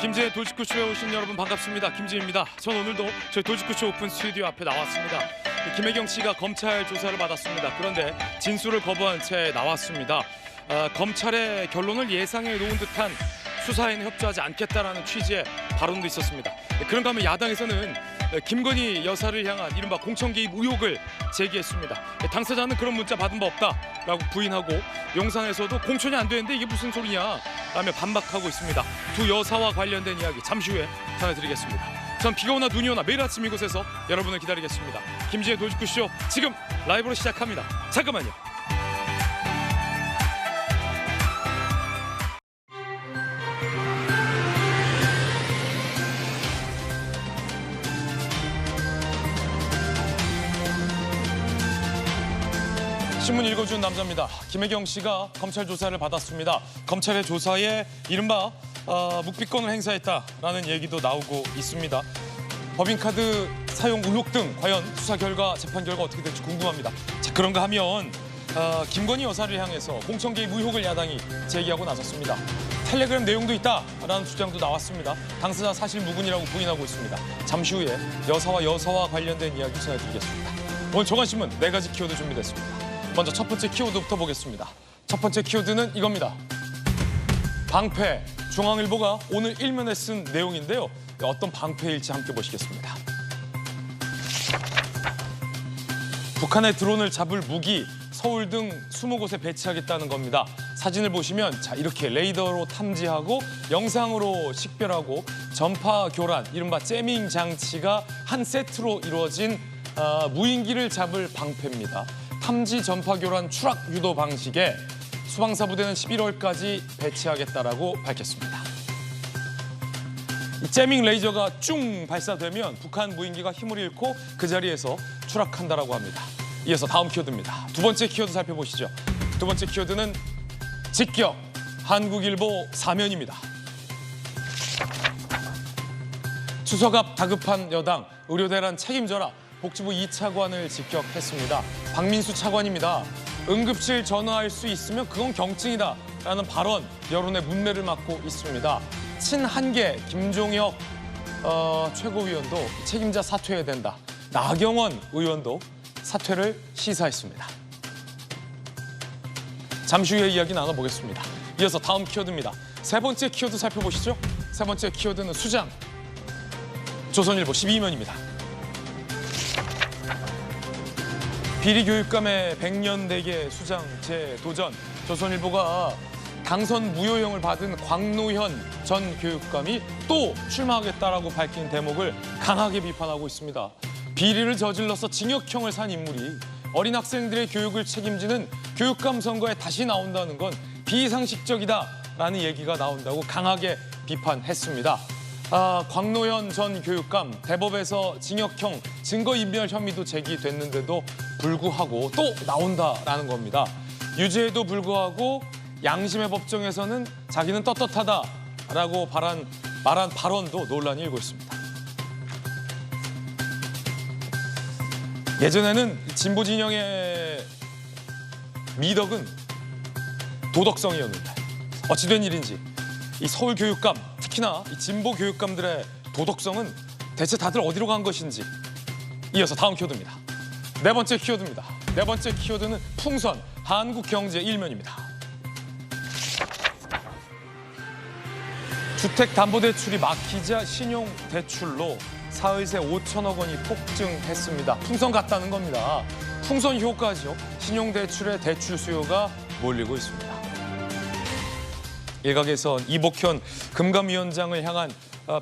김지의 돌직구쇼에 오신 여러분 반갑습니다. 김지입니다. 전 오늘도 저희 돌직구쇼 오픈 스튜디오 앞에 나왔습니다. 김혜경 씨가 검찰 조사를 받았습니다. 그런데 진술을 거부한 채 나왔습니다. 검찰의 결론을 예상해 놓은 듯한 수사에는 협조하지 않겠다라는 취지의 발언도 있었습니다. 그런가 하면 야당에서는 김건희 여사를 향한 이른바 공천 개입 의혹을 제기했습니다. 당사자는 그런 문자 받은 바 없다라고 부인하고 용산에서도 공천이 안 되는데 이게 무슨 소리냐 라며 반박하고 있습니다. 두 여사와 관련된 이야기 잠시 후에 전해드리겠습니다. 전 비가 오나 눈이 오나 매일 아침 이곳에서 여러분을 기다리겠습니다. 김지의 돌직구쇼 지금 라이브로 시작합니다. 잠깐만요. 신문 읽어준 남자입니다. 김혜경 씨가 검찰 조사를 받았습니다. 검찰의 조사에 이른바 묵비권을 행사했다라는 얘기도 나오고 있습니다. 법인카드 사용 의혹 등 과연 수사 결과, 재판 결과 어떻게 될지 궁금합니다. 자, 그런가 하면 김건희 여사를 향해서 공천 개입 의혹을 야당이 제기하고 나섰습니다. 텔레그램 내용도 있다라는 주장도 나왔습니다. 당사자 사실 무근이라고 부인하고 있습니다. 잠시 후에 여사와 관련된 이야기 전해드리겠습니다. 오늘 조간신문 4가지 키워드 준비됐습니다. 먼저 첫 번째 키워드부터 보겠습니다. 첫 번째 키워드는 이겁니다. 방패. 중앙일보가 오늘 일면에 쓴 내용인데요. 어떤 방패일지 함께 보시겠습니다. 북한의 드론을 잡을 무기 서울 등 20곳에 배치하겠다는 겁니다. 사진을 보시면 자 이렇게 레이더로 탐지하고 영상으로 식별하고 전파 교란, 이른바 제밍 장치가 한 세트로 이루어진 무인기를 잡을 방패입니다. 탐지 전파 교란 추락 유도 방식에 수방사 부대는 11월까지 배치하겠다라고 밝혔습니다. 이 제밍 레이저가 쭉 발사되면 북한 무인기가 힘을 잃고 그 자리에서 추락한다라고 합니다. 이어서 다음 키워드입니다. 두 번째 키워드 살펴보시죠. 두 번째 키워드는 직격. 한국일보 사면입니다. 추석 앞 다급한 여당, 의료대란 책임져라. 복지부 2차관을 직격했습니다. 박민수 차관입니다. 응급실 전화할 수 있으면 그건 경증이다 라는 발언, 여론의 문매를 맞고 있습니다. 친한계 김종혁 최고위원도 책임자 사퇴해야 된다. 나경원 의원도 사퇴를 시사했습니다. 잠시 후에 이야기 나눠보겠습니다. 이어서 다음 키워드입니다. 세 번째 키워드 살펴보시죠. 세 번째 키워드는 수장. 조선일보 12면입니다. 비리 교육감의 100년 대계 수장 재도전. 조선일보가 당선 무효형을 받은 광노현 전 교육감이 또 출마하겠다라고 밝힌 대목을 강하게 비판하고 있습니다. 비리를 저질러서 징역형을 산 인물이 어린 학생들의 교육을 책임지는 교육감 선거에 다시 나온다는 건 비상식적이다라는 얘기가 나온다고 강하게 비판했습니다. 광노현 전 교육감 대법에서 징역형 증거인멸 혐의도 제기됐는데도 불구하고 또 나온다라는 겁니다. 유죄에도 불구하고 양심의 법정에서는 자기는 떳떳하다라고 말한 발언도 논란이 일고 있습니다. 예전에는 진보 진영의 미덕은 도덕성이었는데 어찌된 일인지 이 서울 교육감, 특히나 이 진보 교육감들의 도덕성은 대체 다들 어디로 간 것인지. 이어서 다음 키워드입니다. 네 번째 키워드입니다. 네 번째 키워드는 풍선, 한국경제 1면입니다. 주택담보대출이 막히자 신용대출로 사흘새 5천억 원이 폭증했습니다. 풍선 같다는 겁니다. 풍선 효과죠. 신용대출의 대출 수요가 몰리고 있습니다. 일각에선 이복현 금감위원장을 향한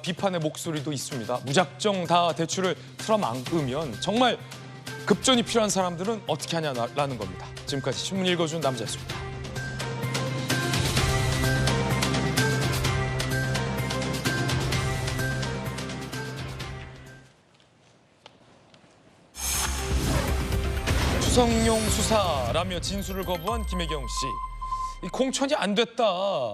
비판의 목소리도 있습니다. 무작정 다 대출을 틀어막으면 정말 급전이 필요한 사람들은 어떻게 하냐라는 겁니다. 지금까지 신문 읽어준 남자였습니다. 추석용 수사라며 진술을 거부한 김혜경 씨. 이 공천이 안 됐다.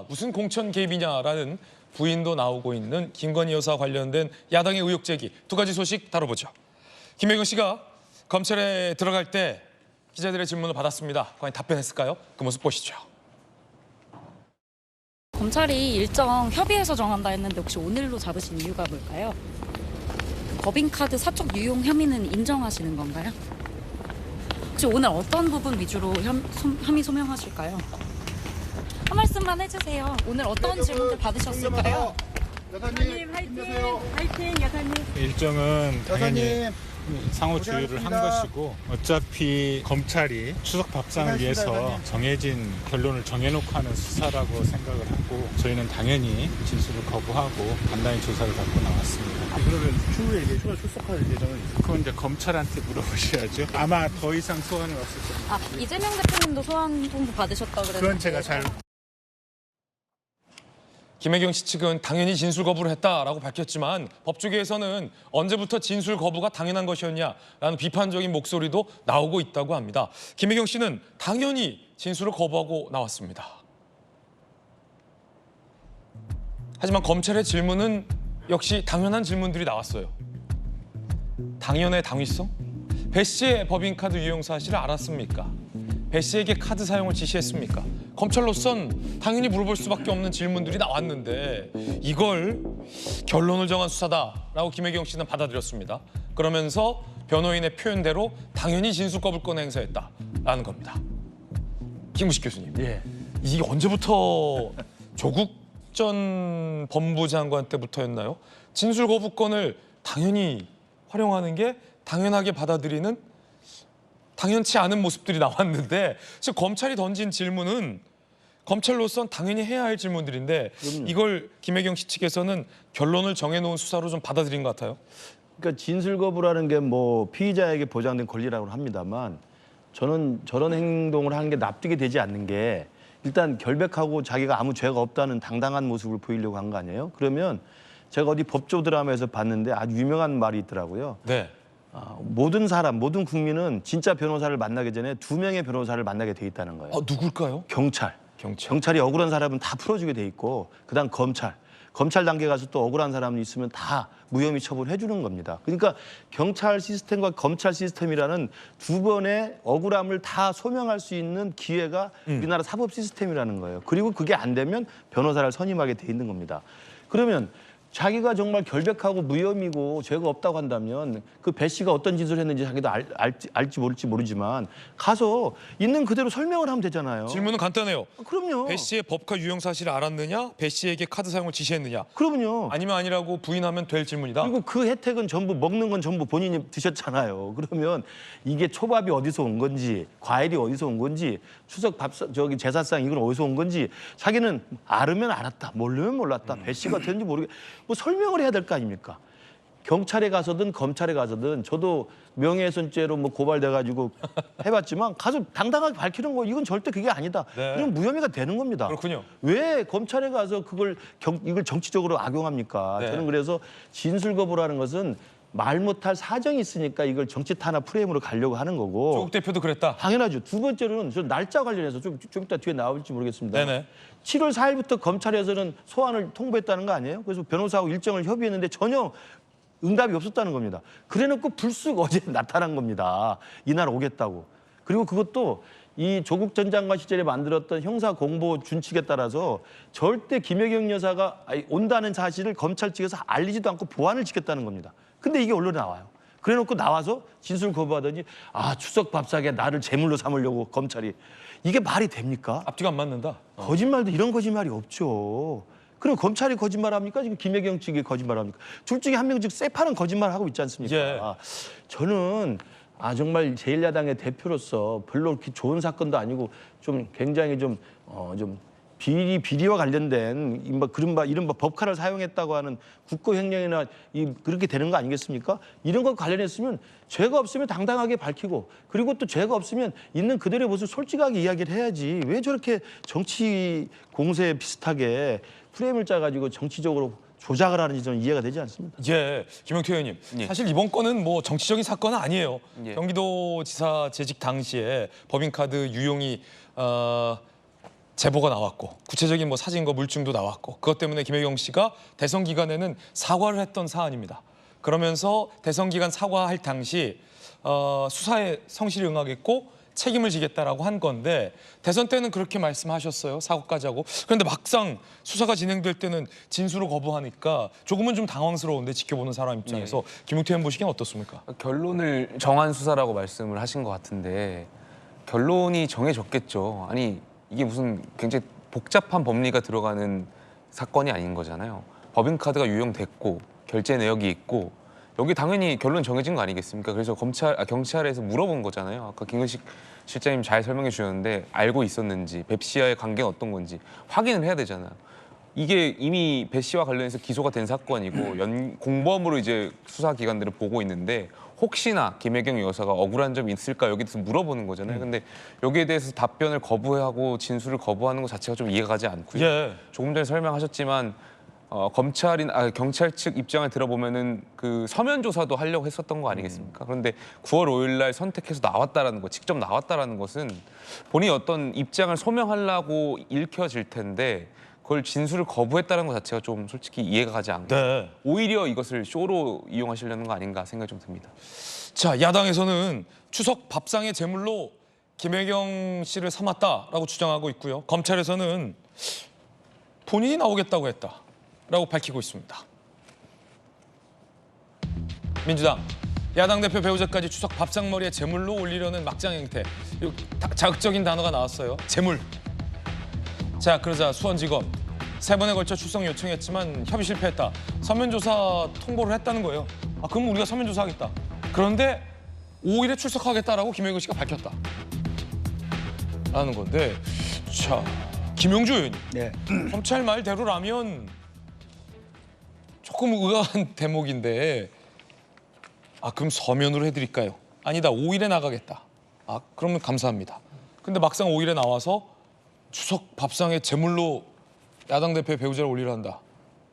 무슨 공천 개입이냐라는 부인도 나오고 있는 김건희 여사 관련된 야당의 의혹 제기. 두 가지 소식 다뤄보죠. 김혜경 씨가 검찰에 들어갈 때 기자들의 질문을 받았습니다. 과연 답변했을까요? 그 모습 보시죠. 검찰이 일정 협의해서 정한다 했는데 혹시 오늘로 잡으신 이유가 뭘까요? 법인카드 사적 유용 혐의는 인정하시는 건가요? 혹시 오늘 어떤 부분 위주로 혐의 소명하실까요? 한 말씀만 해주세요. 오늘 어떤 질문들 받으셨을까요? 여사님 화이팅! 화이팅 여사님! 일정은 당연히 여사님 상호 조율을 한 것이고 어차피 검찰이 추석 밥상을 위해서 정해진 결론을 정해놓고 하는 수사라고 생각을 하고 저희는 당연히 진술을 거부하고 간단히 조사를 받고 나왔습니다. 그러면 추후에 이제 추가 출석할 예정은 있어요? 그건 이제 검찰한테 물어보셔야죠. 아마 더 이상 소환이 없을 겁니다. 이재명 대표님도 소환 통보 받으셨다고 그랬는데 그건 제가 잘 김혜경 씨 측은 당연히 진술 거부를 했다라고 밝혔지만 법조계에서는 언제부터 진술 거부가 당연한 것이었냐라는 비판적인 목소리도 나오고 있다고 합니다. 김혜경 씨는 당연히 진술을 거부하고 나왔습니다. 하지만 검찰의 질문은 역시 당연한 질문들이 나왔어요. 당연의 당위성? 배 씨의 법인카드 유용 사실을 알았습니까? 배 씨에게 카드 사용을 지시했습니까? 검찰로선 당연히 물어볼 수밖에 없는 질문들이 나왔는데 이걸 결론을 정한 수사다라고 김혜경 씨는 받아들였습니다. 그러면서 변호인의 표현대로 당연히 진술 거부권 행사했다라는 겁니다. 김우식 교수님, 이게 언제부터 조국 전 법무부 장관 때부터였나요? 진술 거부권을 당연히 활용하는 게 당연하게 받아들이는 당연치 않은 모습들이 나왔는데 지금 검찰이 던진 질문은 검찰로선 당연히 해야 할 질문들인데 이걸 김혜경 씨 측에서는 결론을 정해놓은 수사로 좀 받아들인 것 같아요. 그러니까 진술 거부라는 게 뭐 피의자에게 보장된 권리라고 합니다만 저는 저런 행동을 하는 게 납득이 되지 않는 게 일단 결백하고 자기가 아무 죄가 없다는 당당한 모습을 보이려고 한 거 아니에요? 그러면 제가 어디 법조 드라마에서 봤는데 아주 유명한 말이 있더라고요. 네. 모든 사람, 모든 국민은 진짜 변호사를 만나기 전에 2명의 변호사를 만나게 돼 있다는 거예요. 누굴까요? 경찰이 억울한 사람은 다 풀어주게 돼 있고 그다음 검찰 단계 가서 또 억울한 사람이 있으면 다 무혐의 처분해 주는 겁니다. 그러니까 경찰 시스템과 검찰 시스템이라는 두 번의 억울함을 다 소명할 수 있는 기회가 우리나라 사법 시스템이라는 거예요. 그리고 그게 안 되면 변호사를 선임하게 돼 있는 겁니다. 그러면 자기가 정말 결백하고 무혐의고 죄가 없다고 한다면 그 배 씨가 어떤 짓을 했는지 자기도 알지 모를지 모르지만 가서 있는 그대로 설명을 하면 되잖아요. 질문은 간단해요. 그럼요. 배 씨의 법카 유용 사실을 알았느냐? 배 씨에게 카드 사용을 지시했느냐? 그럼요. 아니면 아니라고 부인하면 될 질문이다. 그리고 그 혜택은 전부 먹는 건 전부 본인이 드셨잖아요. 그러면 이게 초밥이 어디서 온 건지 과일이 어디서 온 건지 추석 제사상 이건 어디서 온 건지 자기는 알으면 알았다 모르면 몰랐다 배 씨가 됐는지 모르게 뭐 설명을 해야 될 거 아닙니까? 경찰에 가서든 검찰에 가서든 저도 명예훼손죄로 뭐 고발돼가지고 해봤지만 가서 당당하게 밝히는 거 이건 절대 그게 아니다. 네. 그럼 무혐의가 되는 겁니다. 그렇군요. 왜 검찰에 가서 이걸 정치적으로 악용합니까? 네. 저는 그래서 진술 거부라는 것은 말 못할 사정이 있으니까 이걸 정치 탄압 프레임으로 가려고 하는 거고. 조국 대표도 그랬다. 당연하죠. 두 번째로는 저 날짜 관련해서 좀 이따 뒤에 나올지 모르겠습니다. 네네. 7월 4일부터 검찰에서는 소환을 통보했다는 거 아니에요? 그래서 변호사하고 일정을 협의했는데 전혀 응답이 없었다는 겁니다. 그래놓고 불쑥 어제 나타난 겁니다. 이날 오겠다고. 그리고 그것도 이 조국 전 장관 시절에 만들었던 형사 공보 준칙에 따라서 절대 김혜경 여사가 온다는 사실을 검찰 측에서 알리지도 않고 보안을 지켰다는 겁니다. 근데 이게 언론에 나와요. 그래놓고 나와서 진술 거부하더니 추석 밥상에 나를 제물로 삼으려고 검찰이. 이게 말이 됩니까? 앞뒤가 안 맞는다. 거짓말도 이런 거짓말이 없죠. 그럼 검찰이 거짓말합니까? 지금 김혜경 측이 거짓말합니까? 둘 중에 한 명 지금 쇠파는 거짓말하고 있지 않습니까? 예. 저는 정말 제1야당의 대표로서 별로 그렇게 좋은 사건도 아니고 좀 굉장히 좀 비리와 관련된 이른바 법카를 사용했다고 하는 국고횡령이나 그렇게 되는 거 아니겠습니까? 이런 것 관련했으면 죄가 없으면 당당하게 밝히고 그리고 또 죄가 없으면 있는 그대로의 모습 솔직하게 이야기를 해야지 왜 저렇게 정치 공세 비슷하게 프레임을 짜가지고 정치적으로 조작을 하는지 저는 이해가 되지 않습니다. 예, 김영태 의원님. 사실 이번 건은 뭐 정치적인 사건은 아니에요. 경기도지사 재직 당시에 법인카드 유용이 제보가 나왔고 구체적인 뭐 사진과 물증도 나왔고 그것 때문에 김혜경 씨가 대선 기간에는 사과를 했던 사안입니다. 그러면서 대선 기간 사과할 당시 수사에 성실히 응하겠고 책임을 지겠다라고 한 건데 대선 때는 그렇게 말씀하셨어요. 사과까지 하고. 그런데 막상 수사가 진행될 때는 진술을 거부하니까 조금은 좀 당황스러운데 지켜보는 사람 입장에서 김용태 의원 보시기엔 어떻습니까? 결론을 정한 수사라고 말씀을 하신 것 같은데 결론이 정해졌겠죠. 아니 이게 무슨 굉장히 복잡한 법리가 들어가는 사건이 아닌 거잖아요. 법인카드가 유용됐고 결제 내역이 있고 여기 당연히 결론 정해진 거 아니겠습니까? 그래서 경찰에서 물어본 거잖아요. 아까 김근식 실장님 잘 설명해 주셨는데 알고 있었는지 배 씨와의 관계가 어떤 건지 확인을 해야 되잖아요. 이게 이미 배 씨와 관련해서 기소가 된 사건이고 공범으로 이제 수사기관들은 보고 있는데 혹시나 김혜경 여사가 억울한 점이 있을까 여기 대해서 물어보는 거잖아요. 근데 여기에 대해서 답변을 거부하고 진술을 거부하는 것 자체가 좀 이해가 가지 않고요. 예. 조금 전에 설명하셨지만 경찰 측 입장을 들어보면은 그 서면 조사도 하려고 했었던 거 아니겠습니까? 그런데 9월 5일 날 선택해서 나왔다라는 거, 직접 나왔다라는 것은 본인이 어떤 입장을 소명하려고 읽혀질 텐데 그걸 진술을 거부했다는 것 자체가 좀 솔직히 이해가 가지 않고 네. 오히려 이것을 쇼로 이용하시려는 거 아닌가 생각이 좀 듭니다. 자, 야당에서는 추석 밥상의 제물로 김혜경 씨를 삼았다라고 주장하고 있고요. 검찰에서는 본인이 나오겠다고 했다라고 밝히고 있습니다. 민주당 야당 대표 배우자까지 추석 밥상머리에 제물로 올리려는 막장 행태. 자극적인 단어가 나왔어요. 제물. 자, 그러자 수원지검 3번에 걸쳐 출석 요청했지만 협의 실패했다. 서면조사 통보를 했다는 거예요. 아, 그럼 우리가 서면조사하겠다. 그런데 5일에 출석하겠다라고 김혜경 씨가 밝혔다. 라는 건데, 자, 김용주 의원님. 네. 검찰 말대로라면 조금 의아한 대목인데, 아, 그럼 서면으로 해드릴까요? 아니다, 5일에 나가겠다. 아, 그러면 감사합니다. 근데 막상 5일에 나와서 추석 밥상에 제물로 야당 대표의 배우자를 올리려 한다.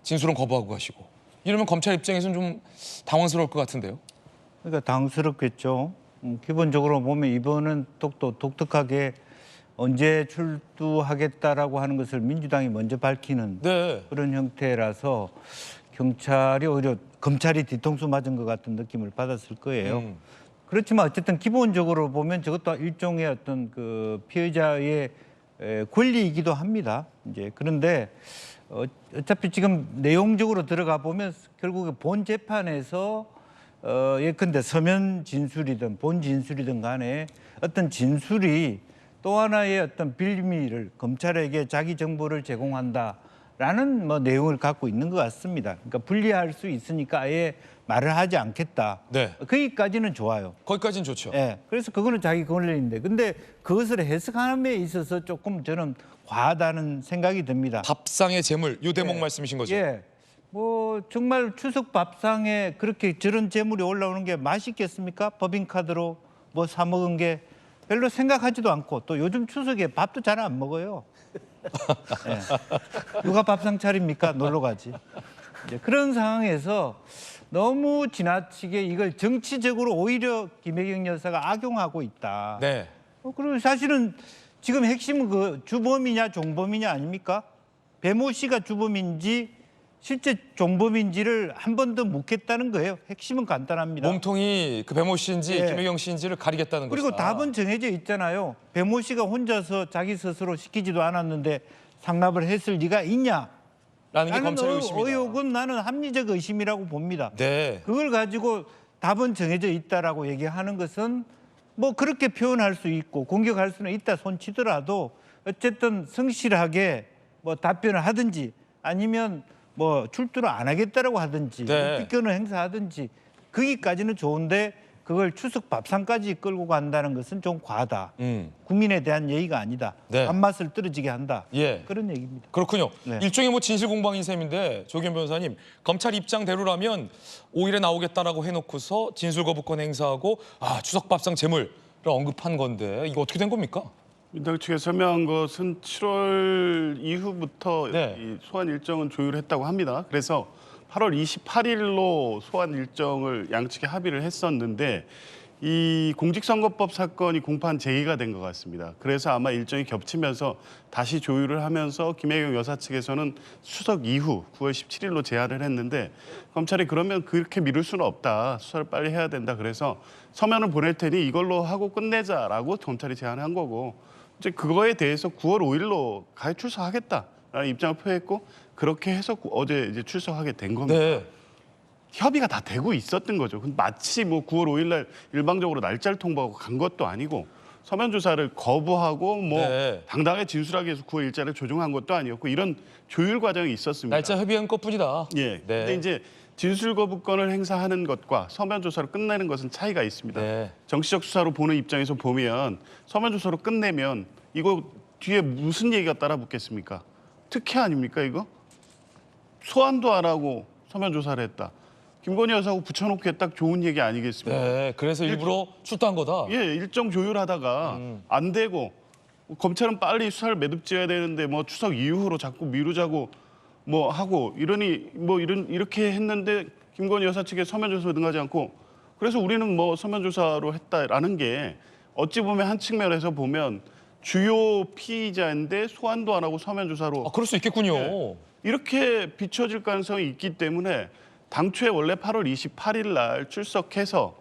진술은 거부하고 가시고. 이러면 검찰 입장에서는 좀 당황스러울 것 같은데요. 그러니까 당스럽겠죠. 기본적으로 보면 이번은 또 독특하게 언제 출두하겠다라고 하는 것을 민주당이 먼저 밝히는 네. 그런 형태라서 경찰이 오히려 검찰이 뒤통수 맞은 것 같은 느낌을 받았을 거예요. 그렇지만 어쨌든 기본적으로 보면 저것도 일종의 어떤 그 피해자의 권리이기도 합니다. 이제 그런데 어차피 지금 내용적으로 들어가 보면 결국에 본 재판에서 예컨대 서면 진술이든 본 진술이든 간에 어떤 진술이 또 하나의 어떤 빌미를 검찰에게 자기 정보를 제공한다라는 뭐 내용을 갖고 있는 것 같습니다. 그러니까 불리할 수 있으니까 아예 말을 하지 않겠다. 네. 거기까지는 좋아요. 거기까지는 좋죠. 예. 그래서 그거는 자기 권리인데, 근데 그것을 해석함에 있어서 조금 저는 과하다는 생각이 듭니다. 밥상의 제물, 요 대목 말씀이신 거죠? 예. 뭐 정말 추석 밥상에 그렇게 저런 재물이 올라오는 게 맛있겠습니까? 법인카드로 뭐 사 먹은 게 별로 생각하지도 않고 또 요즘 추석에 밥도 잘 안 먹어요. 예. 누가 밥상 차립니까? 놀러 가지. 이제 그런 상황에서 너무 지나치게 이걸 정치적으로 오히려 김혜경 여사가 악용하고 있다. 네. 그리고 사실은 지금 핵심은 그 주범이냐 종범이냐 아닙니까? 배모 씨가 주범인지 실제 종범인지를 한 번 더 묻겠다는 거예요. 핵심은 간단합니다. 몸통이 그 배모 씨인지 예. 김혜경 씨인지를 가리겠다는 그리고 것이다. 답은 정해져 있잖아요. 배모 씨가 혼자서 자기 스스로 시키지도 않았는데 상납을 했을 리가 있냐? 라는 게 라는 검찰의 의심이다. 의혹은 나는 합리적 의심이라고 봅니다. 네. 그걸 가지고 답은 정해져 있다라고 얘기하는 것은 뭐 그렇게 표현할 수 있고 공격할 수는 있다 손치더라도 어쨌든 성실하게 뭐 답변을 하든지 아니면 뭐 출두를 안 하겠다라고 하든지 네. 묵비권을 행사하든지 거기까지는 좋은데 그걸 추석 밥상까지 끌고 간다는 것은 좀 과하다. 국민에 대한 예의가 아니다. 네. 밥맛을 떨어지게 한다. 예. 그런 얘기입니다. 그렇군요. 네. 일종의 뭐 진실 공방인 셈인데 조기현 변호사님, 검찰 입장대로라면 5일에 나오겠다라고 해놓고서 진술 거부권 행사하고 추석 밥상 제물을 언급한 건데 이거 어떻게 된 겁니까? 민당 측에 설명한 것은 7월 이후부터 네. 이 소환 일정은 조율했다고 합니다. 그래서 8월 28일로 소환 일정을 양측에 합의를 했었는데 이 공직선거법 사건이 공판 제기가 된 것 같습니다. 그래서 아마 일정이 겹치면서 다시 조율을 하면서 김혜경 여사 측에서는 추석 이후 9월 17일로 제안을 했는데 검찰이 그러면 그렇게 미룰 수는 없다. 수사를 빨리 해야 된다. 그래서 서면을 보낼 테니 이걸로 하고 끝내자라고 검찰이 제안한 거고 이제 그거에 대해서 9월 5일로 가해 출석하겠다라는 입장을 표했고 그렇게 해서 어제 이제 출석하게 된 겁니다. 네. 협의가 다 되고 있었던 거죠. 근데 마치 뭐 9월 5일 날 일방적으로 날짜를 통보하고 간 것도 아니고 서면 조사를 거부하고 뭐 네. 당당하게 진술하기 위해서 9월 일자를 조정한 것도 아니었고 이런 조율 과정이 있었습니다. 날짜 협의한 것뿐이다. 예. 네. 근데 이제 진술 거부권을 행사하는 것과 서면 조사로 끝내는 것은 차이가 있습니다. 네. 정치적 수사로 보는 입장에서 보면 서면 조사로 끝내면 이거 뒤에 무슨 얘기가 따라 붙겠습니까? 특혜 아닙니까 이거? 소환도 안 하고 서면 조사를 했다. 김건희 여사하고 붙여놓기에 딱 좋은 얘기 아니겠습니까? 네. 그래서 일부러 출두한 거다. 예, 일정 조율하다가 안 되고 검찰은 빨리 수사를 매듭지어야 되는데 뭐 추석 이후로 자꾸 미루자고 뭐 하고 이러니 뭐 이렇게 했는데 김건희 여사 측에 서면 조사에 응하지 않고 그래서 우리는 뭐 서면 조사로 했다라는 게 어찌 보면 한 측면에서 보면 주요 피의자인데 소환도 안 하고 서면 조사로 아, 그럴 수 있겠군요. 이렇게 비춰질 가능성이 있기 때문에 당초에 원래 8월 28일 날 출석해서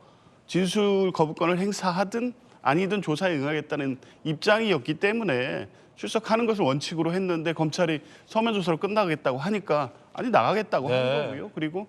진술 거부권을 행사하든 아니든 조사에 응하겠다는 입장이었기 때문에 출석하는 것을 원칙으로 했는데 검찰이 서면 조사로 끝나겠다고 하니까 아니 나가겠다고 네. 한 거고요. 그리고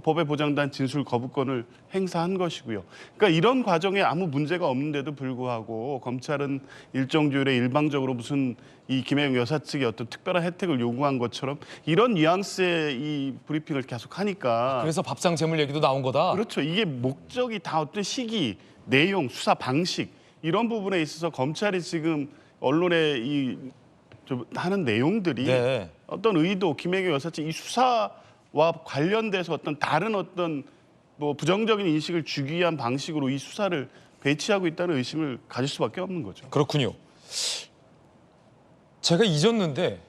법에 보장된 진술 거부권을 행사한 것이고요. 그러니까 이런 과정에 아무 문제가 없는데도 불구하고 검찰은 일정 조율에 일방적으로 무슨 이 김혜경 여사 측의 어떤 특별한 혜택을 요구한 것처럼 이런 뉘앙스의 이 브리핑을 계속 하니까 그래서 밥상 재물 얘기도 나온 거다. 그렇죠. 이게 목적이 다 어떤 시기, 내용, 수사 방식 이런 부분에 있어서 검찰이 지금 언론에 하는 내용들이 네. 어떤 의도, 김혜경 여사 측 이 수사와 관련돼서 어떤 다른 어떤 뭐 부정적인 인식을 주기 위한 방식으로 이 수사를 배치하고 있다는 의심을 가질 수밖에 없는 거죠. 그렇군요. 제가 잊었는데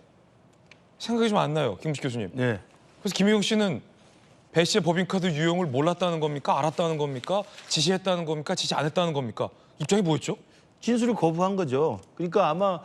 생각이 좀 안 나요, 김식 교수님. 네. 그래서 김혜경 씨는 배 씨의 법인카드 유용을 몰랐다는 겁니까? 알았다는 겁니까? 지시했다는 겁니까? 지시 안 했다는 겁니까? 입장이 뭐였죠? 진술을 거부한 거죠. 그러니까 아마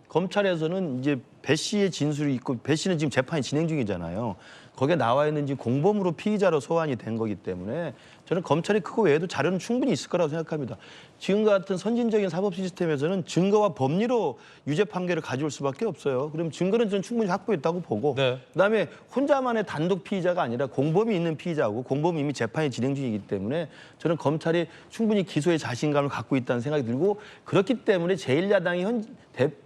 검찰에서는 이제 배 씨의 진술이 있고 배 씨는 지금 재판이 진행 중이잖아요. 거기에 나와 있는지 공범으로 피의자로 소환이 된 거기 때문에 저는 검찰이 그거 외에도 자료는 충분히 있을 거라고 생각합니다. 지금 같은 선진적인 사법 시스템에서는 증거와 법리로 유죄 판결을 가져올 수밖에 없어요. 그럼 증거는 저는 충분히 확보했다고 보고 네. 그다음에 혼자만의 단독 피의자가 아니라 공범이 있는 피의자고 공범이 이미 재판이 진행 중이기 때문에 저는 검찰이 충분히 기소에 자신감을 갖고 있다는 생각이 들고 그렇기 때문에 제1야당이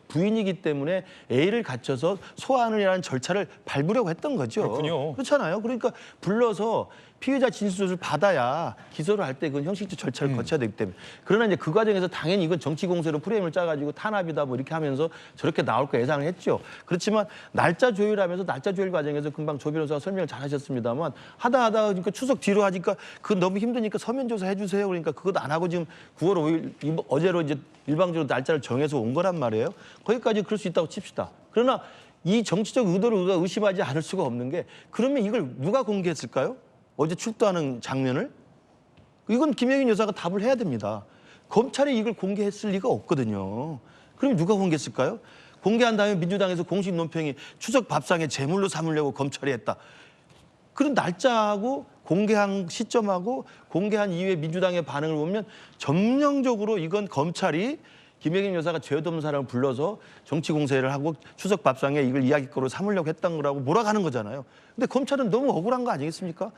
부인이기 때문에 A를 갖춰서 소환이라는 절차를 밟으려고 했던 거죠. 그렇군요. 그렇잖아요. 그러니까 불러서 피의자 진술을 받아야 기소를 할 때 그건 형식적 절차를 거쳐야 되기 때문에. 그러나 이제 그 과정에서 당연히 이건 정치 공세로 프레임을 짜가지고 탄압이다 뭐 이렇게 하면서 저렇게 나올 거 예상을 했죠. 그렇지만 날짜 조율하면서 날짜 조율 과정에서 금방 조 변호사가 설명을 잘 하셨습니다만 하다 그러니까 추석 뒤로 하니까 그건 너무 힘드니까 서면 조사 해주세요. 그러니까 그것 안 하고 지금 9월 5일 어제로 이제 일방적으로 날짜를 정해서 온 거란 말이에요. 거기까지 그럴 수 있다고 칩시다. 그러나 이 정치적 의도를 우리가 의심하지 않을 수가 없는 게 그러면 이걸 누가 공개했을까요? 어제 출두하는 장면을? 이건 김혜경 여사가 답을 해야 됩니다. 검찰이 이걸 공개했을 리가 없거든요. 그럼 누가 공개했을까요? 공개한 다음에 민주당에서 공식 논평이 추석 밥상에 제물로 삼으려고 검찰이 했다. 그런 날짜하고 공개한 시점하고 공개한 이후에 민주당의 반응을 보면 점령적으로 이건 검찰이 김혜경 여사가 죄도 없는 사람을 불러서 정치 공세를 하고 추석 밥상에 이걸 이야기거리로 삼으려고 했던 거라고 몰아가는 거잖아요. 근데 검찰은 너무 억울한 거 아니겠습니까?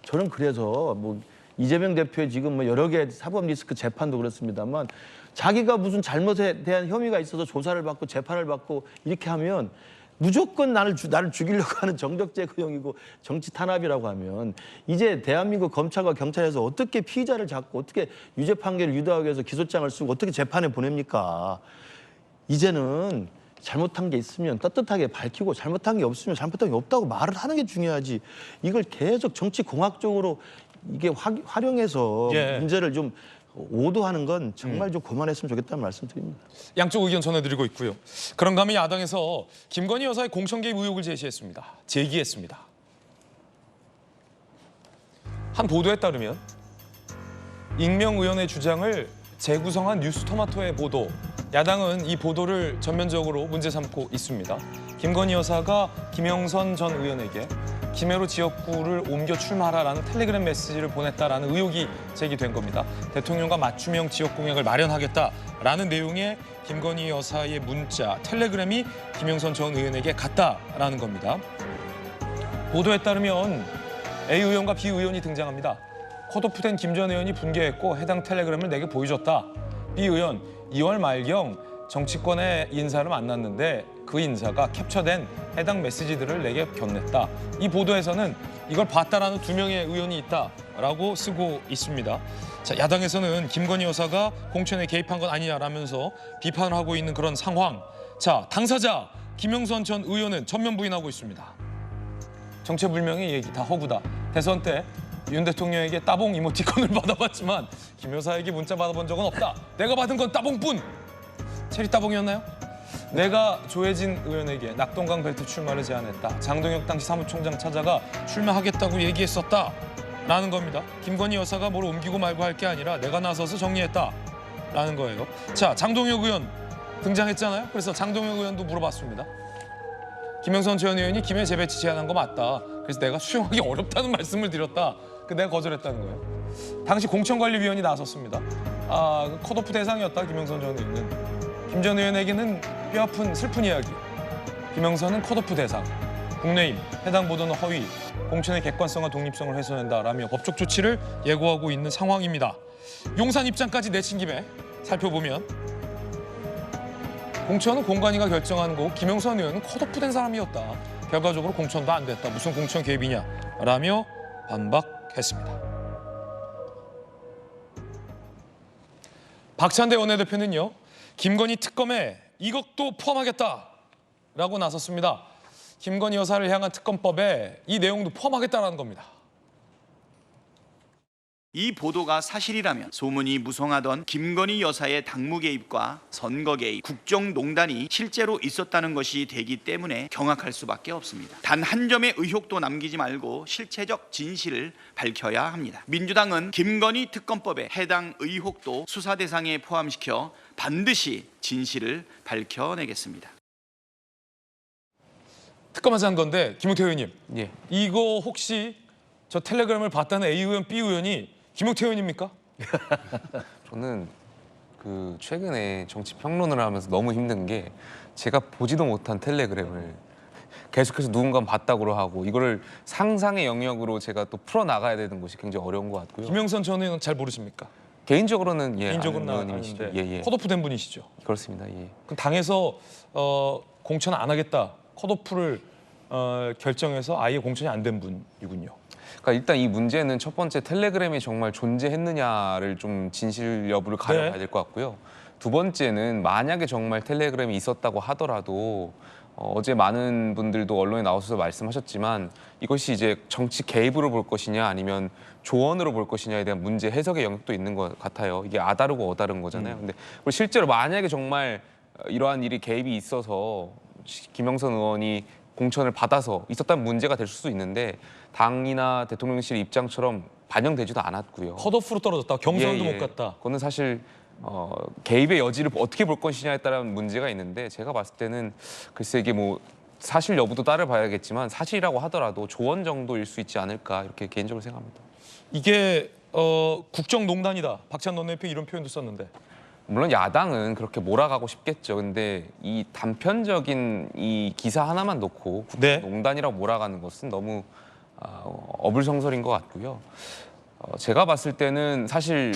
저는 그래서 뭐 이재명 대표의 지금 뭐 여러 개 사법 리스크 재판도 그렇습니다만 자기가 무슨 잘못에 대한 혐의가 있어서 조사를 받고 재판을 받고 이렇게 하면 무조건 나를 죽이려고 하는 정적제 구형이고 정치 탄압이라고 하면 이제 대한민국 검찰과 경찰에서 어떻게 피의자를 잡고 어떻게 유죄 판결을 유도하기 위해서 기소장을 쓰고 어떻게 재판에 보냅니까? 이제는 잘못한 게 있으면 떳떳하게 밝히고 잘못한 게 없으면 잘못한 게 없다고 말을 하는 게 중요하지. 이걸 계속 정치 공학적으로 이게 활용해서 예. 문제를 좀 오도하는 건 정말 좀 그만했으면 좋겠다는 말씀 드립니다. 양쪽 의견 전해드리고 있고요. 그런가 하면 야당에서 김건희 여사의 공천 개입 의혹을 제기했습니다. 한 보도에 따르면 익명 의원의 주장을 재구성한 뉴스토마토의 보도. 야당은 이 보도를 전면적으로 문제 삼고 있습니다. 김건희 여사가 김영선 전 의원에게 김해로 지역구를 옮겨 출마하라라는 텔레그램 메시지를 보냈다라는 의혹이 제기된 겁니다. 대통령과 맞춤형 지역 공약을 마련하겠다라는 내용의 김건희 여사의 문자, 텔레그램이 김영선 전 의원에게 갔다라는 겁니다. 보도에 따르면 A 의원과 B 의원이 등장합니다. 컷오프된 김 전 의원이 분개했고 해당 텔레그램을 내게 보여줬다. B 의원, 2월 말경 정치권의 인사를 만났는데 그 인사가 캡처된 해당 메시지들을 내게 건넸다. 이 보도에서는 이걸 봤다라는 2명의 의원이 있다라고 쓰고 있습니다. 자, 야당에서는 김건희 여사가 공천에 개입한 건 아니냐라면서 비판을 하고 있는 그런 상황. 자, 당사자 김영선 전 의원은 전면 부인하고 있습니다. 정체불명의 얘기 다 허구다. 대선 때 윤 대통령에게 따봉 이모티콘을 받아봤지만 김 여사에게 문자 받아본 적은 없다. 내가 받은 건 따봉뿐. 체리 따봉이었나요? 내가 조혜진 의원에게 낙동강 벨트 출마를 제안했다. 장동혁 당시 사무총장 찾아가 출마하겠다고 얘기했었다. 라는 겁니다. 김건희 여사가 뭘 옮기고 말고 할 게 아니라 내가 나서서 정리했다. 라는 거예요. 자, 장동혁 의원 등장했잖아요. 그래서 장동혁 의원도 물어봤습니다. 김영선 전 의원이 김해 재배치 제안한 거 맞다. 그래서 내가 수용하기 어렵다는 말씀을 드렸다. 내가 거절했다는 거예요. 당시 공천관리위원이 나섰습니다. 컷오프 대상이었다, 김영선 전 의원은. 김 전 의원에게는 뼈아픈 슬픈 이야기. 김영선은 컷오프 대상. 국내임, 해당 보도는 허위, 공천의 객관성과 독립성을 훼손한다라며 법적 조치를 예고하고 있는 상황입니다. 용산 입장까지 내친 김에 살펴보면 공천은 공관위가 결정하는 거고 김영선 의원은 컷오프된 사람이었다. 결과적으로 공천도 안 됐다. 무슨 공천 개입이냐라며 반박했습니다. 박찬대 원내대표는요. 김건희 특검에 이것도 포함하겠다라고 나섰습니다. 김건희 여사를 향한 특검법에 이 내용도 포함하겠다라는 겁니다. 이 보도가 사실이라면 소문이 무성하던 김건희 여사의 당무 개입과 선거 개입, 국정농단이 실제로 있었다는 것이 되기 때문에 경악할 수밖에 없습니다. 단 한 점의 의혹도 남기지 말고 실체적 진실을 밝혀야 합니다. 민주당은 김건희 특검법에 해당 의혹도 수사 대상에 포함시켜 반드시 진실을 밝혀내겠습니다. 특검하자는 건데 김용태 의원님, 예. 이거 혹시 저 텔레그램을 봤다는 A 의원, B 의원이 김용태 의원입니까? 저는 최근에 정치 평론을 하면서 너무 힘든 게 제가 보지도 못한 텔레그램을 계속해서 누군가 봤다고 하고 이거를 상상의 영역으로 제가 또 풀어 나가야 되는 것이 굉장히 어려운 것 같고요. 김영선 전 의원은 잘 모르십니까? 개인적으로는 개인적으로는 아는 의원님이시죠. 아는데 예. 컷오프된 분이시죠. 그렇습니다. 예. 그럼 당에서 공천 안 하겠다, 컷오프를 결정해서 아예 공천이 안 된 분이군요. 그러니까 일단 이 문제는 첫 번째 텔레그램이 정말 존재했느냐를 좀 진실 여부를 가려봐야 네. 될 것 같고요. 두 번째는 만약에 정말 텔레그램이 있었다고 하더라도 어제 많은 분들도 언론에 나오셔서 말씀하셨지만 이것이 이제 정치 개입으로 볼 것이냐 아니면 조언으로 볼 것이냐에 대한 문제 해석의 영역도 있는 것 같아요. 이게 아다르고 어다른 거잖아요. 근데 실제로 만약에 정말 이러한 일이 개입이 있어서 김영선 의원이 공천을 받아서 있었다면 문제가 될 수도 있는데 당이나 대통령실 입장처럼 반영되지도 않았고요. 컷오프로 떨어졌다, 경선도 예. 못 갔다. 그거는 사실 개입의 여지를 어떻게 볼 것이냐에 따른 문제가 있는데 제가 봤을 때는 글쎄 이게 뭐 사실 여부도 따져봐야겠지만 사실이라고 하더라도 조언 정도일 수 있지 않을까 이렇게 개인적으로 생각합니다. 이게 국정농단이다. 박찬 원내대표 이런 표현도 썼는데. 물론 야당은 그렇게 몰아가고 싶겠죠. 근데 이 단편적인 이 기사 하나만 놓고 네. 국정농단이라고 몰아가는 것은 너무 어불성설인 것 같고요. 제가 봤을 때는 사실